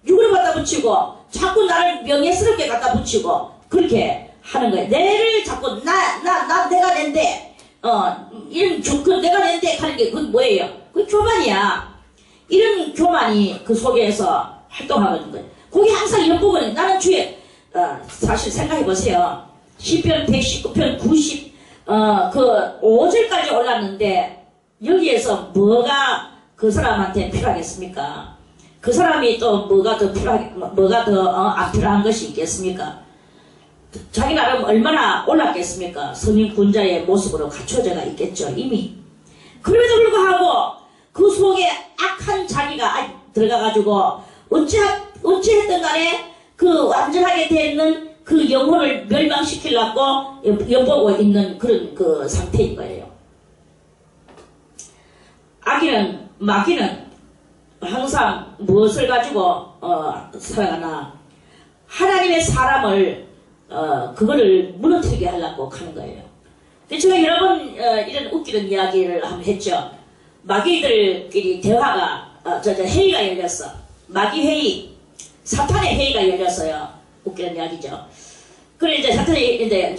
육으로 갖다 붙이고 자꾸 나를 명예스럽게 갖다 붙이고 그렇게 하는 거예요. 내를 자꾸 내가 낸데 이런 내가 낸데 하는 게 그건 뭐예요? 그 교만이야. 이런 교만이 그 속에서 활동하는 거예요. 거기 항상 이런 부분은 나는 주의 사실 생각해보세요. 시편 119편 90 5절까지 올랐는데 여기에서 뭐가 그 사람한테 필요하겠습니까? 그 사람이 또 뭐가 더 안 필요한 것이 있겠습니까? 자기 나름 얼마나 올랐겠습니까? 성인 군자의 모습으로 갖춰져가 있겠죠, 이미. 그럼에도 불구하고 그 속에 악한 자기가 들어가가지고 어찌했든 간에 그 완전하게 되는 그 영혼을 멸망시키려고 엿보고 있는 그런 그 상태인 거예요. 마귀는 항상 무엇을 가지고 살아가나? 하나님의 사람을 그거를 무너뜨리게 하려고 하는 거예요. 근데 제가 여러 번 이런 웃기는 이야기를 한번 했죠. 마귀들끼리 대화가 회의가 열렸어. 마귀 회의, 사탄의 회의가 열렸어요. 웃기는 이야기죠. 그래 이제 사탄이 이제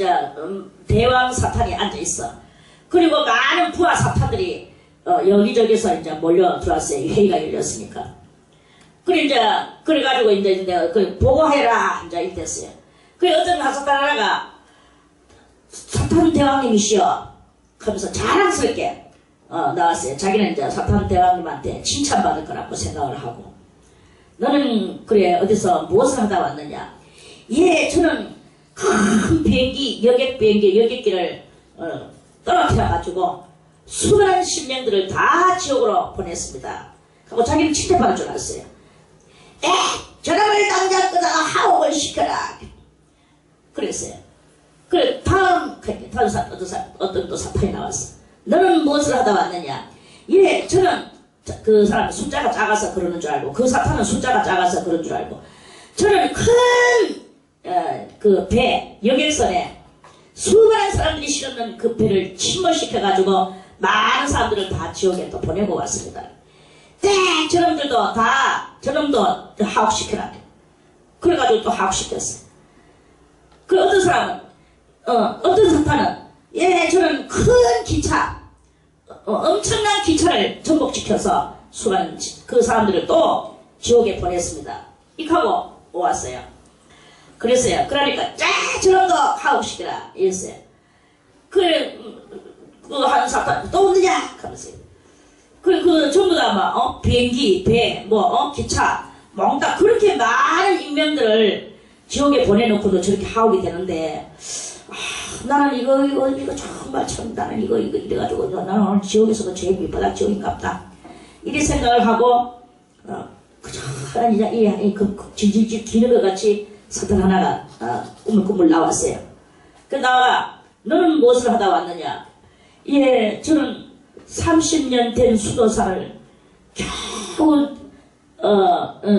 대왕 사탄이 앉아 있어. 그리고 많은 부하 사탄들이 여기저기서 이제 몰려 들어왔어요. 회의가 열렸으니까. 그래가지고 이제 보고해라 이제 이랬어요. 그래 어떤 사탄 하나가 사탄 대왕님이시여 하면서 자랑스럽게 나왔어요. 자기는 이제 사탄 대왕님한테 칭찬받을 거라고 생각을 하고, 너는 그래 어디서 무엇을 하다 왔느냐? 예, 저는 큰 비행기 여객기를 떨어뜨려가지고 수많은 신명들을 다 지옥으로 보냈습니다. 하고 자기는 칭찬받을 줄 알았어요. 저놈을 당장 끄다가 하옥을 시켜라. 그랬어요. 그래 어떤 또 사탄이 나왔어. 너는 무엇을 하다 왔느냐? 예, 저는 그 사람 숫자가 작아서 그러는 줄 알고, 그 사탄은 숫자가 작아서 그런 줄 알고, 저는 큰 그 배, 여객선에 수많은 사람들이 실었는 그 배를 침몰시켜가지고 많은 사람들을 다 지옥에 또 보내고 왔습니다. 저놈도 하옥시켜라. 그래가지고 또 하옥시켰어요. 그 어떤 사람은, 어떤 사탄은, 예, 저는 큰 기차, 엄청난 기차를 전복시켜서 수많은 그 사람들을 또 지옥에 보냈습니다. 이하고 오았어요. 그랬어요. 그러니까 저런 거 하고 싶더라 이랬어요. 그래 그 한 사람 또 없느냐 하면서 그 전부 다 막 비행기 배 기차 몽다 그렇게 많은 인명들을 지옥에 보내놓고도 저렇게 하오게 되는데 나는 이거 정말 참 나는 이거 이래가지고 나는 오늘 지옥에서도 제일 밑바닥 지옥인갑다 이리 생각을 하고 그저 그 질질질 기는 것 같이 사탄 하나가 꾸물꾸물 나왔어요. 그 나와 너는 무엇을 하다 왔느냐? 예, 저는 30년 된 수도사를 겨우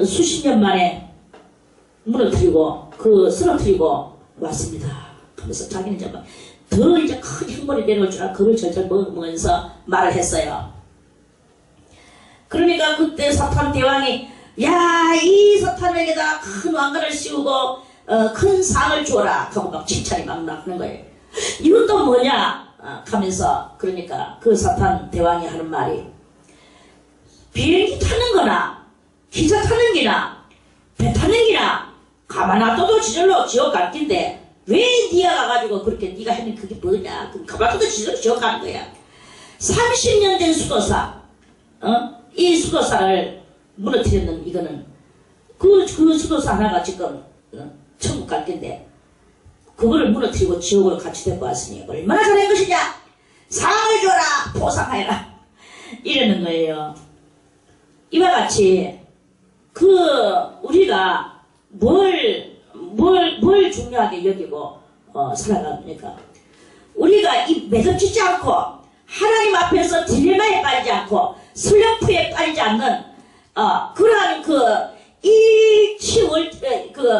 수십 년 만에 무너뜨리고 쓰러뜨리고 왔습니다. 하면서 자기는 정말 더 이제 큰 형벌이 내려올 줄 알고 그걸 절절 먹으면서 말을 했어요. 그러니까 그때 사탄 대왕이 야, 이 사탄에게다 큰 왕관을 씌우고 큰 상을 주어라 하고 막 칭찬이 막 나오는 거예요. 이건 또 뭐냐 하면서 그러니까 그 사탄 대왕이 하는 말이 비행기 타는 거나 기차 타는 기나 배 타는 기나 가만 놔둬도 지절로 지옥 갈 긴데 왜 니가 가가지고 그렇게 니가 하는 그게 뭐냐 그럼 가만 놔둬도 지절로 지옥 가는 거야. 30년 된 수도사 이 수도사를 무너뜨렸는 이거는 그 수도사 하나가 지금 천국 갈 텐데 그거를 무너뜨리고 지옥으로 같이 데리고 왔으니 얼마나 잘한 것이냐 상을 줘라 보상하여라 이러는 거예요. 이와 같이 우리가 뭘 중요하게 여기고 살아갑니까? 우리가 이 매듭짓지 않고 하나님 앞에서 딜레마에 빠지지 않고 슬럼프에 빠지지 않는 그러한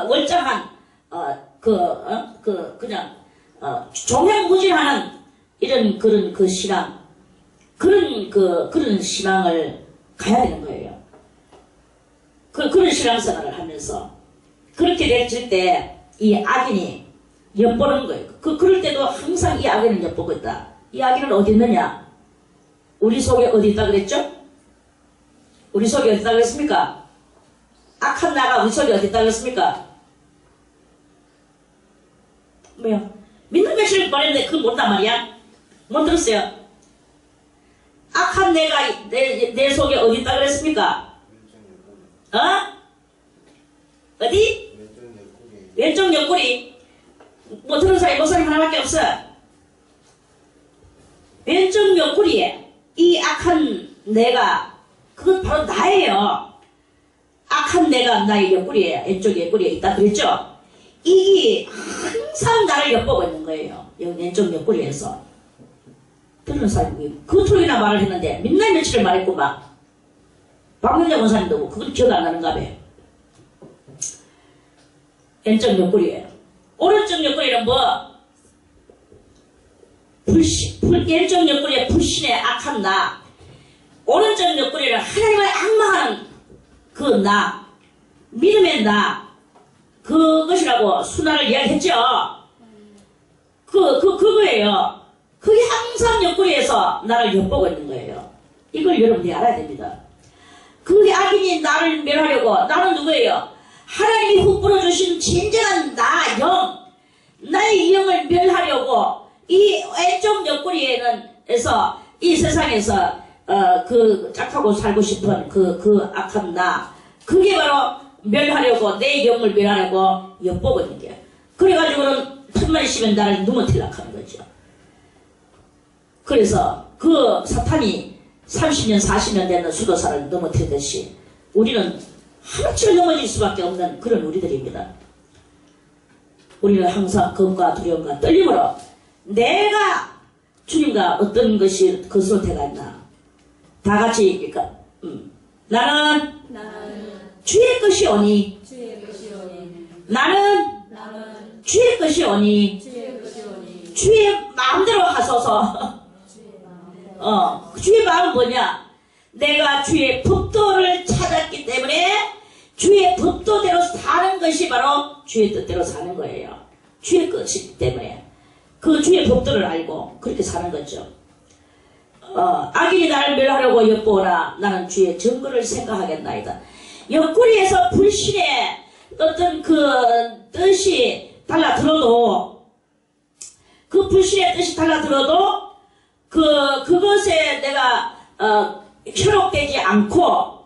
월장한 그냥 종횡무진하는 이런 그런 신앙 그런 신앙을 가야 되는 거예요. 그런 신앙생활을 하면서 그렇게 됐을 때 이 악인이 엿보는 거예요. 그럴 때도 항상 이 악인은 엿보고 있다. 이 악인은 어디 있느냐? 우리 속에 어디 있다 그랬죠? 우리 속에 어디 있다 그랬습니까? 악한 나가 우리 속에 어디 있다 그랬습니까? 뭐요? 믿는 며칠을 보냈는데 그걸 모른단 말이야? 못 들었어요? 악한 내가 내 속에 어디 있다 그랬습니까? 어디? 왼쪽 옆구리. 뭐 들은 사람이 목사님 하나밖에 없어. 왼쪽 옆구리에 이 악한 내가 그건 바로 나예요. 악한 내가 나의 옆구리에 왼쪽 옆구리에 있다 그랬죠? 이게 항상 나를 엿보고 있는 거예요. 왼쪽 옆구리에서. 들은 사람이 그토록이나 말을 했는데 맨날 며칠을 말했고 막 박명자 원사님도 그건 기억 안 나는가 봐요. 왼쪽 옆구리에 오른쪽 옆구리는 뭐? 왼쪽 옆구리에 불신의 악한 나, 오른쪽 옆구리는 하나님을 악망하는 그 나, 믿음의 나, 그것이라고 순화를 이야기했죠. 그거예요. 그게 항상 옆구리에서 나를 엿보고 있는 거예요. 이걸 여러분들이 알아야 됩니다. 그게 악인이 나를 멸하려고, 나는 누구예요? 하나님이 흩뿌려 주신 진정한 나, 영, 나의 영을 멸하려고 이 왼쪽 옆구리에서 이 세상에서 짝하고 살고 싶은 그 악한 나, 그게 바로 멸하려고 내 영을 멸하려고 엿보고 있는 게. 그래가지고는 틈만 씌면 나를 누무틀락 하는 거죠. 그래서 그 사탄이 30년 40년 되는 수도사를 넘어뜨리듯이 우리는 하루치를 넘어질 수밖에 없는 그런 우리들입니다. 우리는 항상 겁과 두려움과 떨림으로 내가 주님과 어떤 것이 것으로 돼갔나. 다 같이 그러니까 나는 주의 것이 오니 나는 주의 것이 오니 주의 마음대로 하소서. 주의 마음은 뭐냐? 내가 주의 법도를 찾았기 때문에 주의 법도대로 사는 것이 바로 주의 뜻대로 사는 거예요. 주의 것이기 때문에 그 주의 법도를 알고 그렇게 사는 거죠. 악인이 나를 멸하려고 엿보나 나는 주의 증거를 생각하겠나이다. 옆구리에서 불신의 어떤 그 뜻이 달라들어도, 그 불신의 뜻이 달라들어도 그것에 내가 현혹되지 않고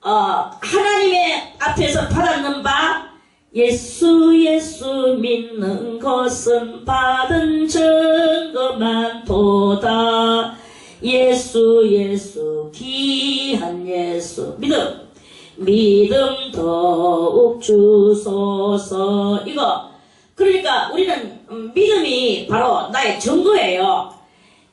하나님의 앞에서 받았는 바 예수 믿는 것은 받은 증거만 도다. 예수 귀한 예수 믿음 더욱 주소서. 이거 그러니까 우리는 믿음이 바로 나의 증거예요.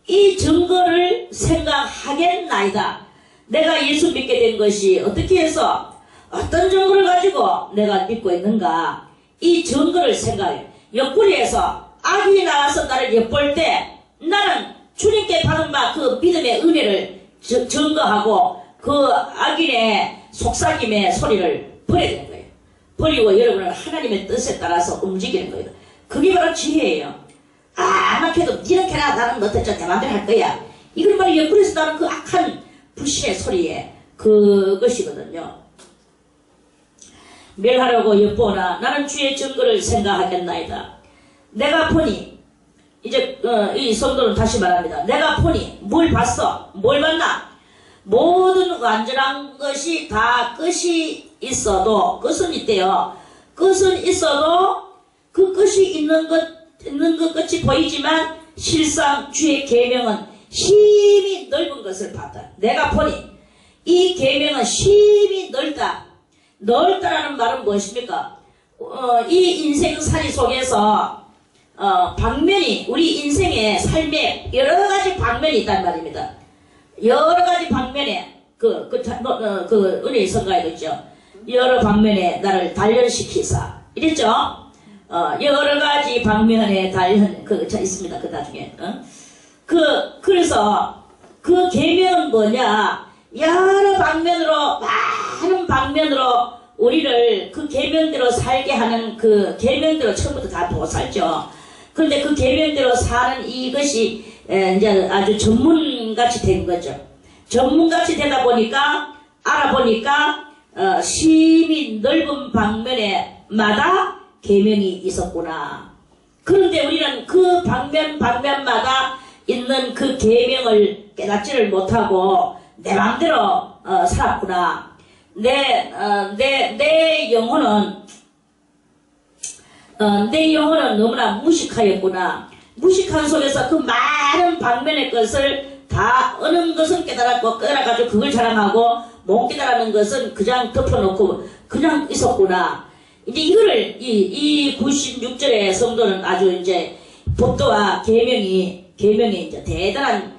이 증거를 생각하겠나이다. 내가 예수 믿게 된 것이 어떻게 해서 어떤 증거를 가지고 내가 믿고 있는가, 이 증거를 생각해. 옆구리에서 악인이 나와서 나를 엿볼 때 나는 주님께 받은 바 그 믿음의 은혜를 증거하고 그 악인의 속삭임의 소리를 버려야 되는 거예요. 버리고 여러분은 하나님의 뜻에 따라서 움직이는 거예요. 그게 바로 지혜예요. 아무래도 니는 캐나 나는 너한테 내 맘대로 할 거야. 이건 바로 옆구리에서 나는 그 악한 불신의 소리에 그것이거든요. 멸하려고 엿보나 나는 주의 증거를 생각하겠나이다. 내가 보니, 이제 이 성도는 다시 말합니다. 내가 보니 뭘 봤어? 뭘 봤나? 모든 완전한 것이 다 끝이 있어도, 끝은 있대요. 끝은 있어도 그 끝이 있는 것 끝이 보이지만 실상 주의 계명은 힘이 넓은 것을 봤다. 내가 보니 이 계명은 힘이 넓다라는 말은 무엇입니까? 이 인생살이 속에서 방면이, 우리 인생의 삶에 여러가지 방면이 있단 말입니다. 여러가지 방면에 그 은혜의 성가에도 있죠. 여러 방면에 나를 단련시키사 이랬죠. 여러가지 방면에 있습니다. 그 나중에 그래서 그 계명은 뭐냐, 여러 방면으로, 많은 방면으로 우리를 그 계명대로 살게 하는, 그 계명대로 처음부터 다 보고 살죠. 그런데 그 계명대로 사는 이것이 이제 아주 전문같이 된 거죠. 전문같이 되다 보니까, 알아보니까 심히 넓은 방면에마다 계명이 있었구나. 그런데 우리는 그 방면마다 있는 그 계명을 깨닫지를 못하고 내 마음대로 살았구나. 내 영혼은 너무나 무식하였구나. 무식한 속에서 그 많은 방면의 것을 다 어느 것은 깨달아가지고 그걸 자랑하고, 못 깨달은 것은 그냥 덮어놓고 그냥 있었구나. 이제 이거를 이 96절의 성도는 아주 이제 법도와 계명이 이제 대단한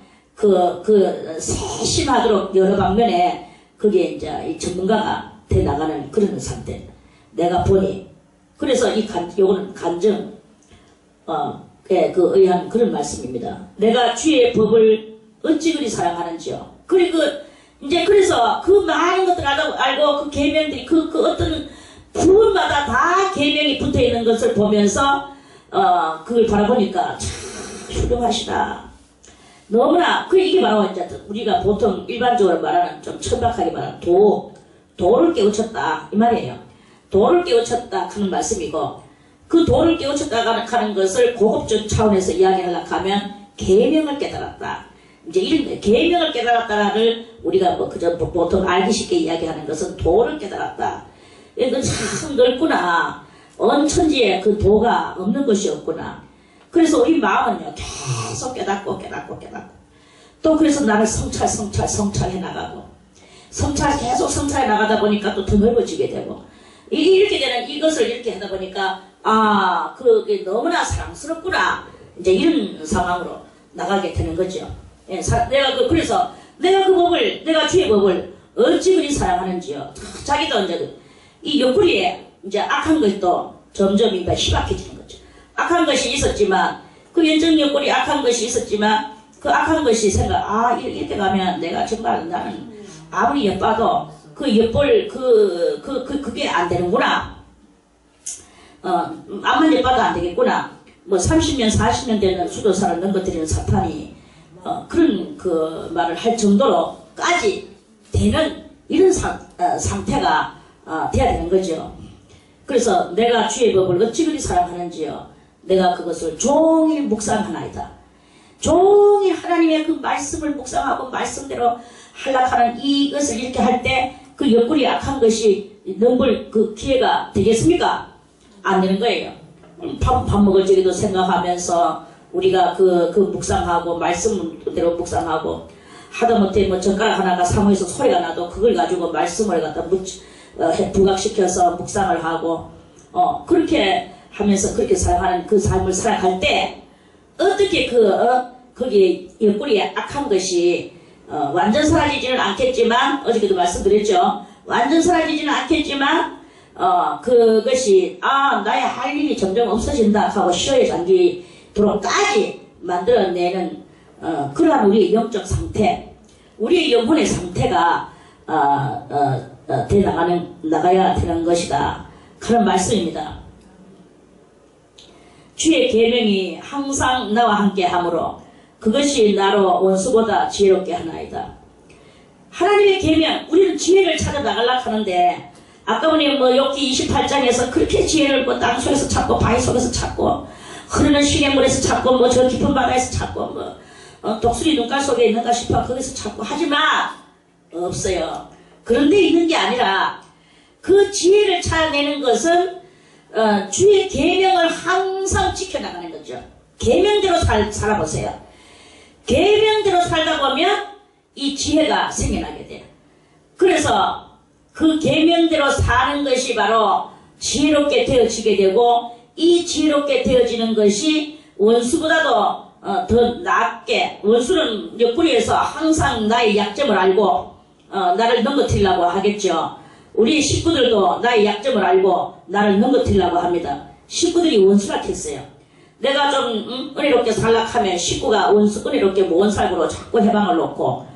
세심하도록 여러 방면에 그게 이제 전문가가 돼 나가는 그런 상태. 내가 보니, 그래서 요거는 간증 의한 그런 말씀입니다. 내가 주의 법을 어찌 그리 사랑하는지요. 그리고 이제 그래서 그 많은 것들을 알고 그 계명들이 그 어떤 부분마다 다 계명이 붙어 있는 것을 보면서 그걸 바라보니까 참 훌륭하시다. 너무나 이게 바로 이제 우리가 보통 일반적으로 말하는, 좀 천박하게 말하는 도를 깨우쳤다 이 말이에요. 도를 깨우쳤다 하는 말씀이고, 그 도를 깨우쳤다 하는 것을 고급적 차원에서 이야기하려고 하면 계명을 깨달았다. 이제 이런 계명을 깨달았다를 우리가 그저 보통 알기 쉽게 이야기하는 것은 도를 깨달았다. 이건 참 넓구나. 온 천지에 그 도가 없는 것이 없구나. 그래서 우리 마음은요, 계속 깨닫고 또 그래서 나를 성찰해 나가고, 계속 성찰해 나가다 보니까 또 더 넓어지게 되고, 이렇게 되는, 이것을 이렇게 하다 보니까 그게 너무나 사랑스럽구나, 이제 이런 상황으로 나가게 되는 거죠. 예, 그래서 내가 주의 법을 어찌 그리 사랑하는지요. 자기도 이제 이 옆구리에 이제 악한 것이 또 점점 희박해지는 거죠. 악한 것이 있었지만, 그 연정 옆구리 악한 것이 있었지만, 그 악한 것이 이렇게 가면 내가 정말 나는 아무리 예뻐도 그 엿볼 그게 안 되는구나. 암만 예뻐도 안 되겠구나. 뭐 30년 40년 되는 수도사를 넘어뜨리는 사탄이 그런 그 말을 할 정도로까지 되는 이런 상태가 돼야 되는 거죠. 그래서 내가 주의 법을 어찌 그리 사랑하는지요. 내가 그것을 종일 묵상하나이다. 종일 하나님의 그 말씀을 묵상하고 말씀대로 하락하는 이것을 이렇게 할 때 그 옆구리 악한 것이 넘볼 그 기회가 되겠습니까? 안 되는 거예요. 밥 먹을 적에도 생각하면서 우리가 그 묵상하고 말씀대로 묵상하고 하다못해 뭐 젓가락 하나가 사무에서 소리가 나도 그걸 가지고 말씀을 갖다 부각시켜서 묵상을 하고 그렇게 하면서 그렇게 살아가는 그 삶을 살아갈 때 어떻게 거기에 옆구리에 악한 것이 완전 사라지지는 않겠지만 어저께도 말씀드렸죠. 완전 사라지지는 않겠지만 그것이 나의 할 일이 점점 없어진다 하고 시어에 잠기도록까지 만들어내는 그러한 우리의 영적 상태, 우리의 영혼의 상태가 나가야 되는 것이다. 그런 말씀입니다. 주의 계명이 항상 나와 함께 하므로 그것이 나로 원수보다 지혜롭게 하나이다. 하나님의 계명, 우리는 지혜를 찾아 나가려고 하는데 아까 우리 욥기 28장에서 그렇게 지혜를 땅 속에서 찾고 바위 속에서 찾고 흐르는 시냇물에서 찾고 저 깊은 바다에서 찾고 독수리 눈깔 속에 있는가 싶어 거기서 찾고 하지만 없어요. 그런데 있는 게 아니라 그 지혜를 찾아내는 것은 주의 계명을 항상 지켜나가는 거죠. 계명대로 살아보세요. 계명대로 살다 보면 이 지혜가 생겨나게 돼요. 그래서 그 계명대로 사는 것이 바로 지혜롭게 되어지게 되고 이 지혜롭게 되어지는 것이 원수보다도 더 낫게, 원수는 옆구리에서 항상 나의 약점을 알고 나를 넘어뜨리려고 하겠죠. 우리 식구들도 나의 약점을 알고 나를 넘어뜨리려고 합니다. 식구들이 원수라 했어요. 내가 좀 은혜롭게 살락하면 식구가 은혜롭게 모원살구로 자꾸 해방을 놓고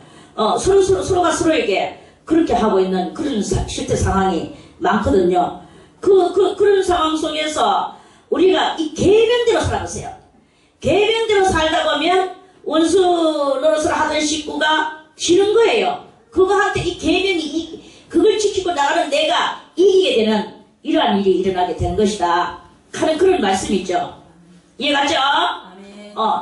서로가 서로에게 그렇게 하고 있는 그런 실제 상황이 많거든요. 그런 상황 속에서 우리가 이 계명대로 살아보세요. 계명대로 살다 보면 원수 노릇을 하던 식구가 지는 거예요. 그거한테 이 계명이 그걸 지키고 나가는 내가 이기게 되는 이러한 일이 일어나게 된 것이다 하는 그런 말씀이죠. 이해가죠?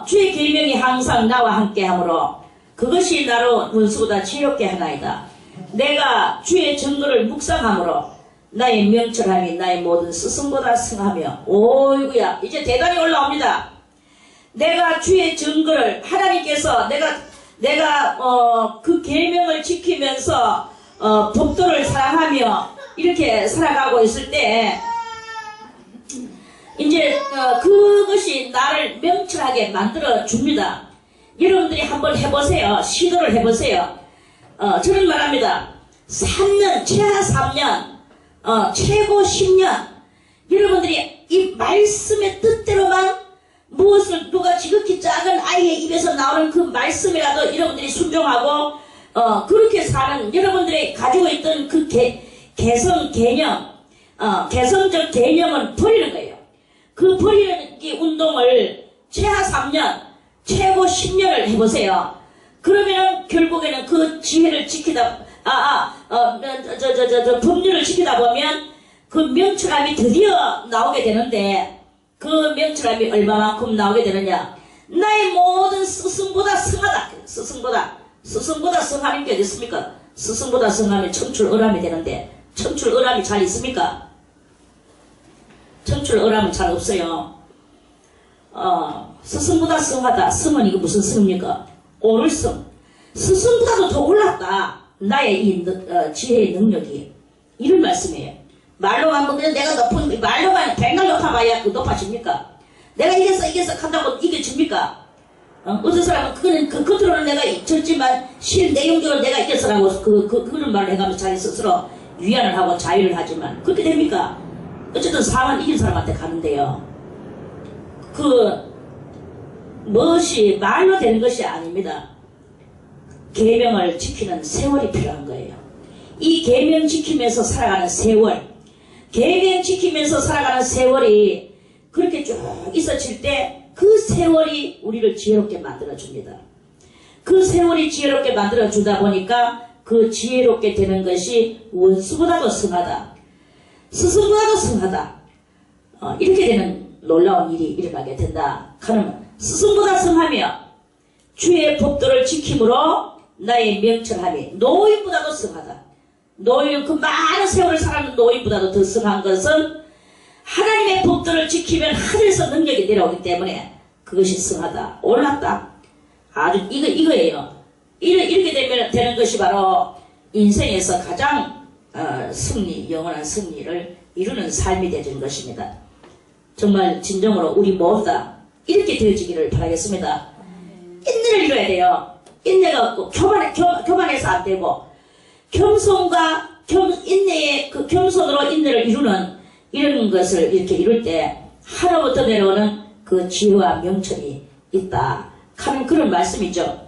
주의 계명이 항상 나와 함께 하므로 그것이 나로 원수보다 지혜롭게 하나이다. 내가 주의 증거를 묵상함으로 나의 명철함이 나의 모든 스승보다 승하며 오이구야 이제 대단히 올라옵니다. 내가 주의 증거를 하나님께서 내가 그 계명을 지키면서 법도를 사랑하며 이렇게 살아가고 있을 때 이제 그것이 나를 명철하게 만들어 줍니다. 여러분들이 한번 해보세요. 시도를 해보세요. 저는 말합니다. 3년, 최하 3년, 최고 10년 여러분들이 이 말씀의 뜻대로만 무엇을 누가 지극히 작은 아이의 입에서 나오는 그 말씀이라도 여러분들이 순종하고 그렇게 사는 여러분들이 가지고 있던 그 개성 개념, 개성적 개념은 버리는 거예요. 그 버리는 이 운동을 최하 3년, 최고 10년을 해보세요. 그러면 결국에는 그 지혜를 지키다, 법률을 지키다 보면 그 명철함이 드디어 나오게 되는데 그 명철함이 얼마만큼 나오게 되느냐. 나의 모든 스승보다 승하다. 스승보다 승하는 게 어디 있습니까? 스승보다 승하면 청출어람이 되는데 청출어람이 잘 있습니까? 청출어람은 잘 없어요. 스승보다 승하다. 승은 이거 무슨 승입니까? 오를 승. 스승보다도 더 올랐다. 나의 이 지혜의 능력이. 이런 말씀이에요. 말로만 보면 내가 높은, 말로만 백날 높아봐야 그 높아집니까? 내가 이겼어 한다고 이겨집니까? 어떤 사람은 그거는 그 겉으로는 내가 졌지만 실 내용적으로 내가 이겼어라고 그런 말을 해가면서 자기 스스로 위안을 하고 자유를 하지만 그렇게 됩니까? 어쨌든 상은 이긴 사람한테 가는데요. 무엇이 말로 되는 것이 아닙니다. 계명을 지키는 세월이 필요한 거예요. 이 계명 지키면서 살아가는 세월, 계명 지키면서 살아가는 세월이 그렇게 쭉 있어질 때 그 세월이 우리를 지혜롭게 만들어줍니다. 그 세월이 지혜롭게 만들어 주다 보니까 그 지혜롭게 되는 것이 원수보다도 성하다. 스승보다도 성하다. 이렇게 되는 놀라운 일이 일어나게 된다. 가는 스승보다 성하며 주의 법도를 지킴으로 나의 명철함이 노인보다도 성하다. 노인, 그 많은 세월을 살았는 노인보다도 더 성한 것은 하나님의 법도를 지키면 하늘에서 능력이 내려오기 때문에 그것이 성하다. 올랐다. 아주 이거예요. 이렇게 되는 것이 바로 인생에서 가장 승리, 영원한 승리를 이루는 삶이 되는 것입니다. 정말 진정으로 우리 모두 다 이렇게 되어지기를 바라겠습니다. 인내를 이뤄야 돼요. 인내가 교만해서 안 되고 겸손과 인내의 그 겸손으로 인내를 이루는 이런 것을 이렇게 이룰 때 하나부터 내려오는 그 지혜와 명철이 있다 하는 그런 말씀이죠.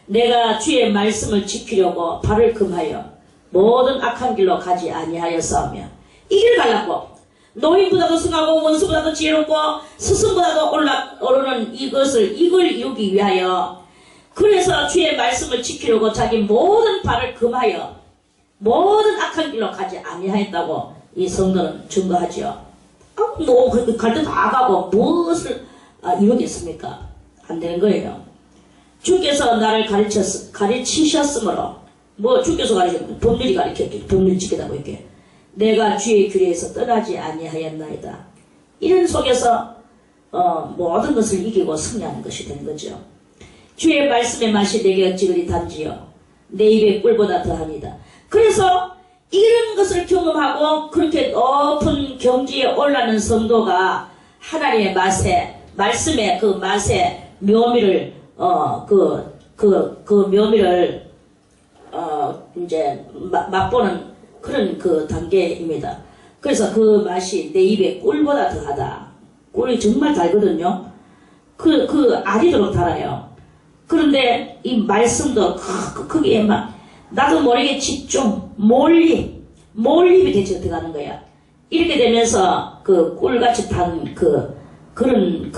내가 주의 말씀을 지키려고 발을 금하여 모든 악한 길로 가지 아니하여 싸우며 이 길을 가려고 노인보다도 승하고 원수보다도 지혜롭고 스승보다도 오르는 이걸 이루기 위하여 그래서 주의 말씀을 지키려고 자기 모든 발을 금하여 모든 악한 길로 가지 아니하였다고 이 성도는 증거하지요. 갈 때 다 가고 무엇을 이루겠습니까? 안 되는 거예요. 주께서 나를 가르치셨으므로 주께서 가르치셨으면 법률이 가르쳤겠죠. 법률 지키다고 이렇게 내가 주의 규례에서 떠나지 아니하였나이다. 이런 속에서 모든 것을 이기고 승리하는 것이 된 거죠. 주의 말씀의 맛이 내게 어찌 그리 단지요 내 입의 꿀보다 더하니다. 그래서 이런 것을 경험하고 그렇게 높은 경지에 올라는 성도가 하나님의 말씀의 그 맛의 묘미를 그 묘미를 이제 맛보는 그런 그 단계입니다. 그래서 그 맛이 내 입에 꿀보다 더하다. 꿀이 정말 달거든요. 그 아리도록 달아요. 그런데 이 말씀도 거기에 막 나도 모르게 집중, 몰입이 대체 들어가는 거야. 이렇게 되면서 그 꿀같이 단 그런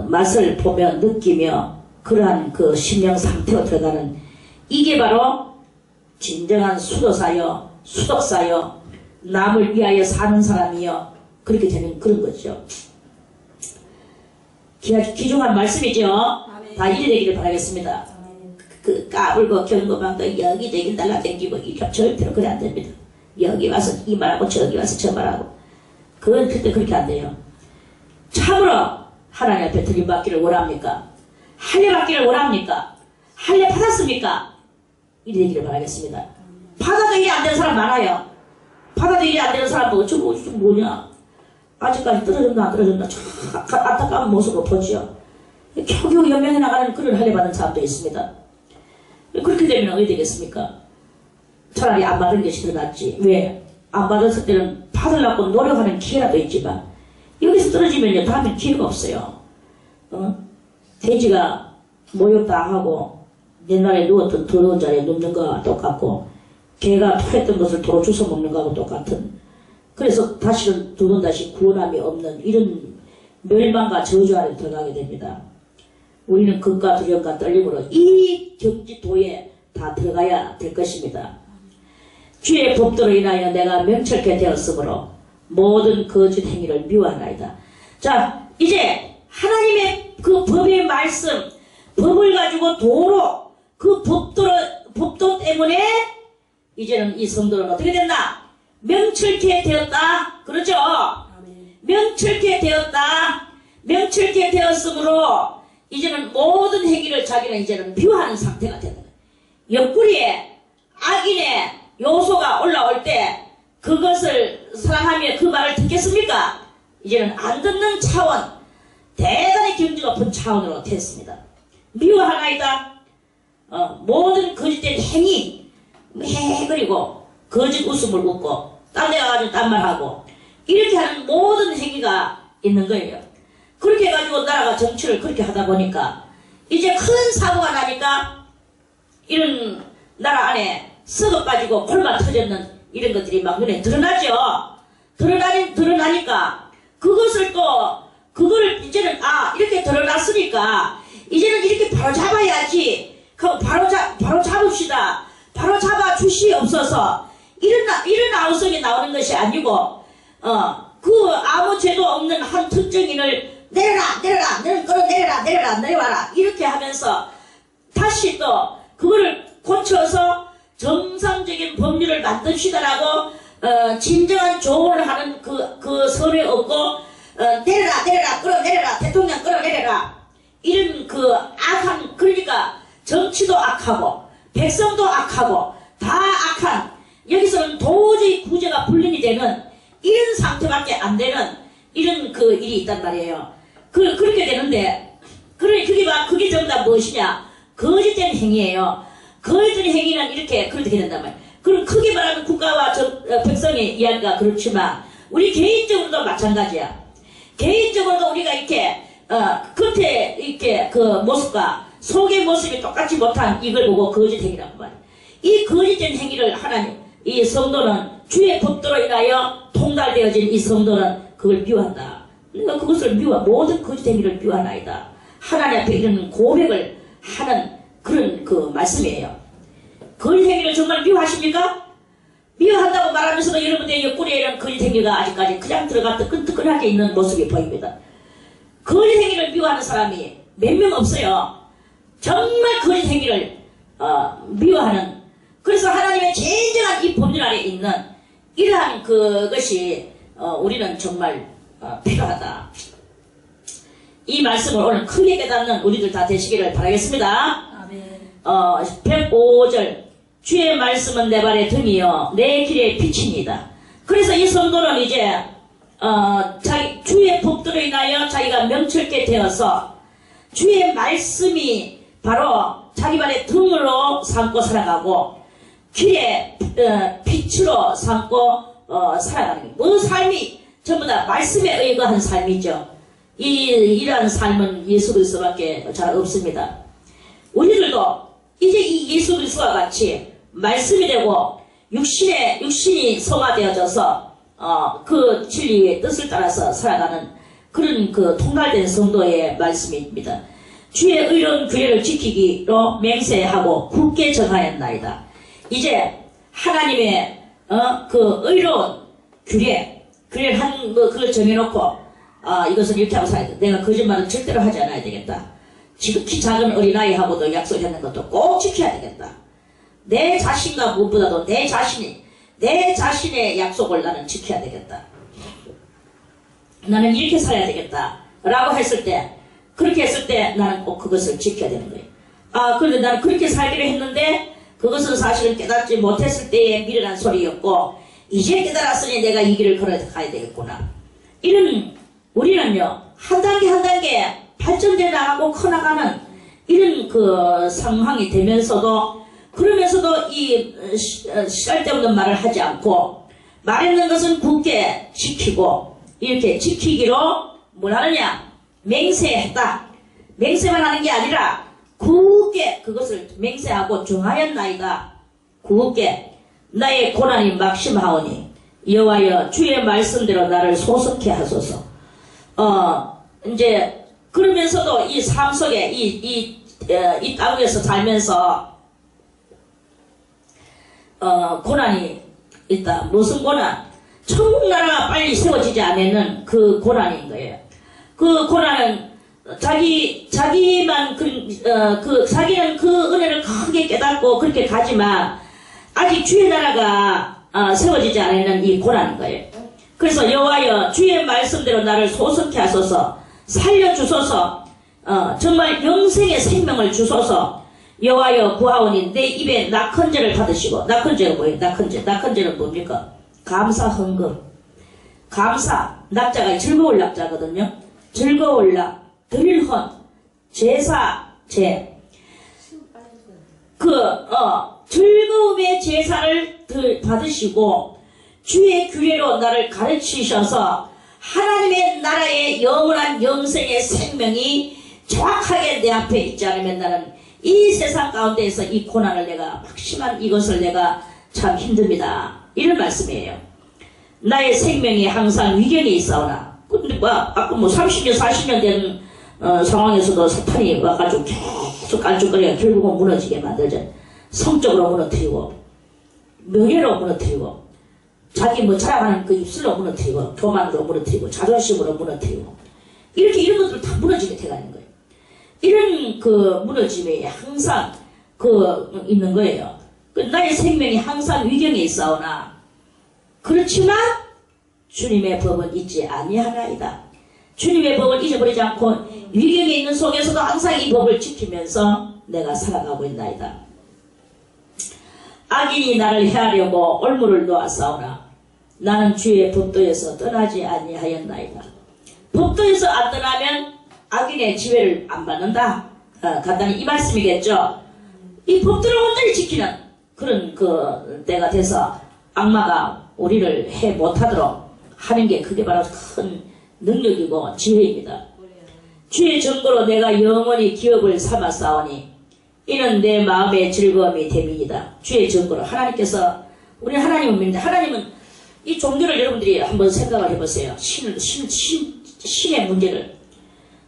맛을 보며 느끼며 그러한 그 심령 상태로 들어가는 이게 바로 진정한 수도사여, 수덕사여, 남을 위하여 사는 사람이여 그렇게 되는 그런 거죠. 귀중한 말씀이죠. 다 이래 되기를 바라겠습니다. 그 까불고 경고망도 여기저기 날라다니고 이게 절대로 그래 안 됩니다. 여기 와서 이 말하고 저기 와서 저 말하고 그건 그때 그렇게 안 돼요. 참으로 하나님 앞에 드림받기를 원합니까? 할례 받기를 원합니까? 할례 받았습니까? 이래 되기를 바라겠습니다. 받아도 일이 안 되는 사람 많아요. 받아도 일이 안 되는 사람 보고 저거 뭐냐? 아직까지 떨어졌나 안 떨어졌나 참 안타까운 모습을 보죠. 겨우겨우 연명해 나가는 그런 할례 받은 사람도 있습니다. 그렇게 되면 어떻게 되겠습니까? 차라리 안 받은 것이 더 낫지. 왜? 안 받았을 때는 받으려고 노력하는 기회라도 있지만 여기서 떨어지면요 다음엔 기회가 없어요. 돼지가 모욕당하고 옛날에 누웠던 더러운 자리에 눕는 거와 똑같고 개가 토했던 것을 도로 주워 먹는 거하고 똑같은 그래서 다시는 두 번 다시 구원함이 없는 이런 멸망과 저주 아래 들어가게 됩니다. 우리는 극과 두려움과 떨림으로 이 경지도에 다 들어가야 될 것입니다. 주의 법도로 인하여 내가 명철케 되었으므로 모든 거짓 행위를 미워하나이다. 자, 이제 하나님의 그 법의 말씀, 법을 가지고 도로 그 법도 때문에 이제는 이 성도는 어떻게 됐나? 명철케 되었다. 그렇죠? 명철케 되었다. 명철케 되었으므로 이제는 모든 행위를 자기는 이제는 미워하는 상태가 된다. 옆구리에 악인의 요소가 올라올 때 그것을 사랑하며 그 말을 듣겠습니까? 이제는 안 듣는 차원, 대단히 경지 높은 차원으로 됐습니다. 미워하나이다. 모든 거짓된 행위, 그리고 거짓 웃음을 웃고 딴 데 가가지고 딴 말하고 이렇게 하는 모든 행위가 있는 거예요. 그렇게 해가지고 나라가 정치를 그렇게 하다 보니까 이제 큰 사고가 나니까 이런 나라 안에 썩어 빠지고 골마 터졌는 이런 것들이 막 눈에 드러나죠. 드러나니까 그것을 또 그거를 이제는 이렇게 드러났으니까 이제는 이렇게 바로 잡아야지. 바로 잡읍시다. 바로 잡아 주시옵소서. 이런 아우성이 나오는 것이 아니고, 그 아무 죄도 없는 한 특정인을 내려라, 너는 내려와라. 이렇게 하면서 다시 또 그거를 고쳐서 정상적인 법률을 만듭시다라고, 진정한 조언을 하는 그 선을 얻고, 내려라, 대통령 끌어내려라. 이런 그 악한, 그러니까 정치도 악하고, 백성도 악하고, 다 악한, 여기서는 도저히 구제가 불능이 되는 이런 상태밖에 안 되는 이런 그 일이 있단 말이에요. 그렇게 되는데, 그게 전부 다 무엇이냐? 거짓된 행위예요. 거짓된 행위는 그렇게 된단 말이에요. 그럼 크게 말하면 국가와 백성의 이야기가 그렇지만, 우리 개인적으로도 마찬가지야. 개인적으로도 우리가 이렇게, 겉에 이렇게 그 모습과 속의 모습이 똑같지 못한 이걸 보고 거짓 행위라고 말이에요. 이 거짓된 행위를 하나님, 이 성도는 주의 법도로 인하여 통달되어진 이 성도는 그걸 미워한다. 내가 그것을 모든 거짓 행위를 미워하나이다. 하나님 앞에 이런 고백을 하는 그런 그 말씀이에요. 거짓 행위를 정말 미워하십니까? 미워한다고 말하면서도 여러분들의 옆구리에 이런 거짓 행위가 아직까지 그냥 들어가 뜨끈뜨끈하게 있는 모습이 보입니다. 거짓 행위를 미워하는 사람이 몇 명 없어요. 정말 거짓 행위를 미워하는, 그래서 하나님의 진정한 이 법률 아래 있는 이러한 그것이 우리는 정말 필요하다. 이 말씀을 오늘 크게 깨닫는 우리들 다 되시기를 바라겠습니다. 아멘. 105절 주의 말씀은 내 발의 등이요 내 길의 빛입니다. 그래서 이 성도는 이제 주의 법도로 인하여 자기가 명철게 되어서 주의 말씀이 바로 자기 발의 등으로 삼고 살아가고 길의 빛으로 삼고 살아가는 그 삶이 전부 다 말씀에 의거한 삶이죠. 이러한 삶은 예수 그리스도밖에 잘 없습니다. 우리들도 이제 이 예수 그리스도와 같이 말씀이 되고 육신이 성화되어져서 그 진리의 뜻을 따라서 살아가는 그런 그 통달된 성도의 말씀입니다. 주의 의로운 규례를 지키기로 맹세하고 굳게 정하였나이다. 이제 하나님의 그 의로운 규례를 그걸 정해놓고 이것은 이렇게 하고 살아야 돼. 내가 거짓말은 절대로 하지 않아야 되겠다. 지극히 작은 어린아이하고도 약속했는 것도 꼭 지켜야 되겠다. 내 자신과 무엇보다도 내 자신의 약속을 나는 지켜야 되겠다. 나는 이렇게 살아야 되겠다 라고 했을 때, 그렇게 했을 때 나는 꼭 그것을 지켜야 되는 거예요. 그런데 나는 그렇게 살기로 했는데 그것은 사실은 깨닫지 못했을 때의 미련한 소리였고, 이제 깨달았으니 내가 이 길을 걸어가야 되겠구나. 우리는요, 한 단계 한 단계 발전돼 나가고 커나가는 이런 그 상황이 되면서도, 그러면서도 이 쓸데없는 말을 하지 않고, 말했는 것은 굳게 지키고, 이렇게 지키기로 뭘 하느냐? 맹세했다. 맹세만 하는 게 아니라 굳게 그것을 맹세하고 정하였나이다. 굳게 나의 고난이 막심하오니 여호와여 주의 말씀대로 나를 소속케 하소서. 이제 그러면서도 이 삶 속에 이 땅 위에서 살면서 고난이 있다. 무슨 고난? 천국 나라가 빨리 세워지지 않는 그 고난인 거예요. 그 고난은 자기는 그 은혜를 크게 깨닫고 그렇게 가지만 아직 주의 나라가 세워지지 않는 이 고난인 거예요. 그래서 여호와여 주의 말씀대로 나를 소속케 하소서. 살려주소서. 정말 영생의 생명을 주소서. 여호와여 구하오니 내 입에 낙헌제를 받으시고. 낙헌제가 뭐예요? 낙헌제는 뭡니까? 감사 헌금. 감사, 낙자가 즐거울 낙자거든요. 즐거울 낙, 드릴 헌, 제사, 즐거움의 제사를 받으시고 주의 규례로 나를 가르치셔서 하나님의 나라의 영원한 영생의 생명이 정확하게 내 앞에 있지 않으면 나는 이 세상 가운데에서 이 고난을 내가 막심한 이것을 내가 참 힘듭니다. 이런 말씀이에요. 나의 생명이 항상 위경에 있사오나. 근데 아까 30년 40년 된 상황에서도 사탄이 와가지고 계속 깐죽거려 결국은 무너지게 만들죠. 성적으로 무너뜨리고 명예로 무너뜨리고 자기 뭐 자랑하는 그 입술로 무너뜨리고 교만으로 무너뜨리고 자존심으로 무너뜨리고 이렇게 이런 것들 다 무너지게 돼가는 거예요. 이런 그 무너짐에 항상 그 있는 거예요. 나의 생명이 항상 위경에 있사오나 그렇지만 주님의 법은 잊지 아니하나이다. 주님의 법을 잊어버리지 않고 위경에 있는 속에서도 항상 이 법을 지키면서 내가 살아가고 있나이다. 악인이 나를 해하려고 올무를 놓았사오나 나는 주의 법도에서 떠나지 아니하였나이다. 법도에서 안 떠나면 악인의 지배를 안 받는다. 간단히 이 말씀이겠죠. 이 법도를 온전히 지키는 그런 그 때가 돼서 악마가 우리를 해 못하도록 하는 게 그게 바로 큰 능력이고 지혜입니다. 주의 증거로 내가 영원히 기업을 삼아 싸우니 이는 내 마음의 즐거움이 됨이니이다. 주의 증거로 하나님께서 우리는 하나님을 믿는데 하나님은 이 종교를 여러분들이 한번 생각을 해보세요. 신의 문제를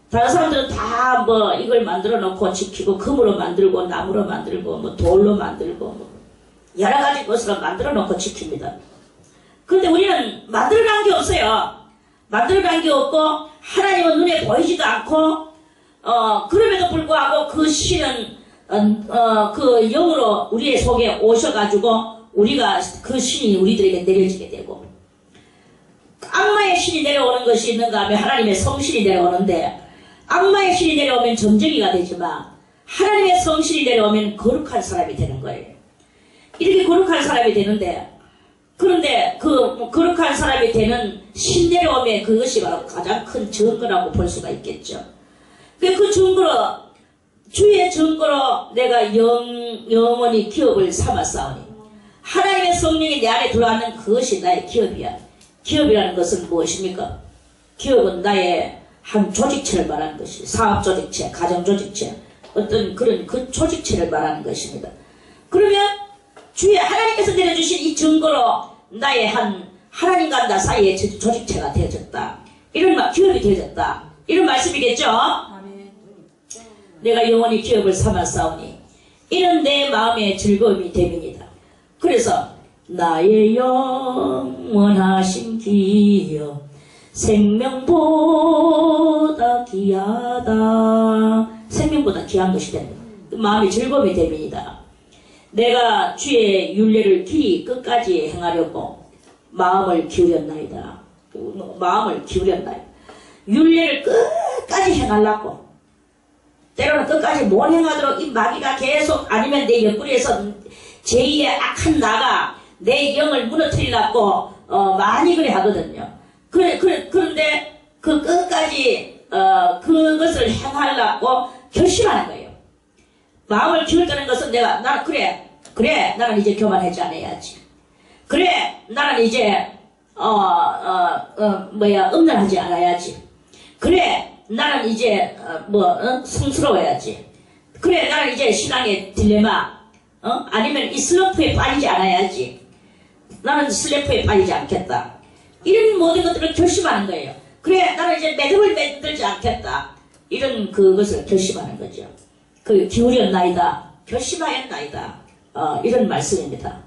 다른 사람들은 다 뭐 이걸 만들어 놓고 지키고 금으로 만들고 나무로 만들고 뭐 돌로 만들고 뭐 여러 가지 것으로 만들어 놓고 지킵니다. 그런데 우리는 만들어 놓은 게 없어요. 만들어 놓은 게 없고 하나님은 눈에 보이지도 않고 그럼에도 불구하고 그 신은 그 영으로 우리의 속에 오셔가지고 우리가 그 신이 우리들에게 내려지게 되고 악마의 신이 내려오는 것이 있는가 하면 하나님의 성신이 내려오는데 악마의 신이 내려오면 점쟁이가 되지만 하나님의 성신이 내려오면 거룩한 사람이 되는 거예요. 이렇게 거룩한 사람이 되는데 그런데 그 거룩한 사람이 되는 신 내려오면 그것이 바로 가장 큰 증거라고 볼 수가 있겠죠. 그 증거로 주의 증거로 내가 영원히 기업을 삼아 싸우니 하나님의 성령이 내 안에 들어가는 그것이 나의 기업이야. 기업이라는 것은 무엇입니까? 기업은 나의 한 조직체를 말하는 것이 사업조직체, 가정조직체 어떤 그런 그 조직체를 말하는 것입니다. 그러면 주의 하나님께서 내려주신 이 증거로 나의 한 하나님과 나 사이의 조직체가 되어졌다. 이런 기업이 되어졌다. 이런 말씀이겠죠? 내가 영원히 기업을 삼아 싸우니 이는 내 마음의 즐거움이 됨이니이다. 그래서 나의 영원하신 기업 생명보다 귀하다. 생명보다 귀한 것이 됩니다. 마음의 즐거움이 됨이니이다. 내가 주의 율례를 길이 끝까지 행하려고 마음을 기울였나이다. 마음을 기울였나이다. 율례를 끝까지 행하려고 때로는 끝까지 못 행하도록 이 마귀가 계속 아니면 내 옆구리에서 제2의 악한 나가 내 영을 무너뜨리려고 많이 그래 하거든요. 그런데 그 끝까지 그것을 행하려고 결심하는 거예요. 마음을 기울다는 것은 나는 그래 나는 이제 교만하지 않아야지. 그래 나는 이제 음란하지 않아야지. 그래 나는 이제 성스러워야지. 그래 나는 이제 신앙의 딜레마 아니면 이 슬럼프에 빠지지 않아야지. 나는 슬럼프에 빠지지 않겠다. 이런 모든 것들을 결심하는 거예요. 그래 나는 이제 매듭을 만들지 않겠다. 이런 그것을 결심하는 거죠. 그 기울였나이다. 결심하였나이다. 이런 말씀입니다.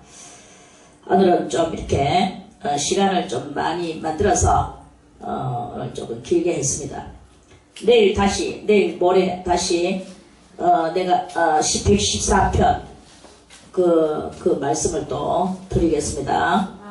오늘은 좀 이렇게 시간을 좀 많이 만들어서 오늘 조금 길게 했습니다. 내일 모레 다시 내가 114편 그 말씀을 또 드리겠습니다.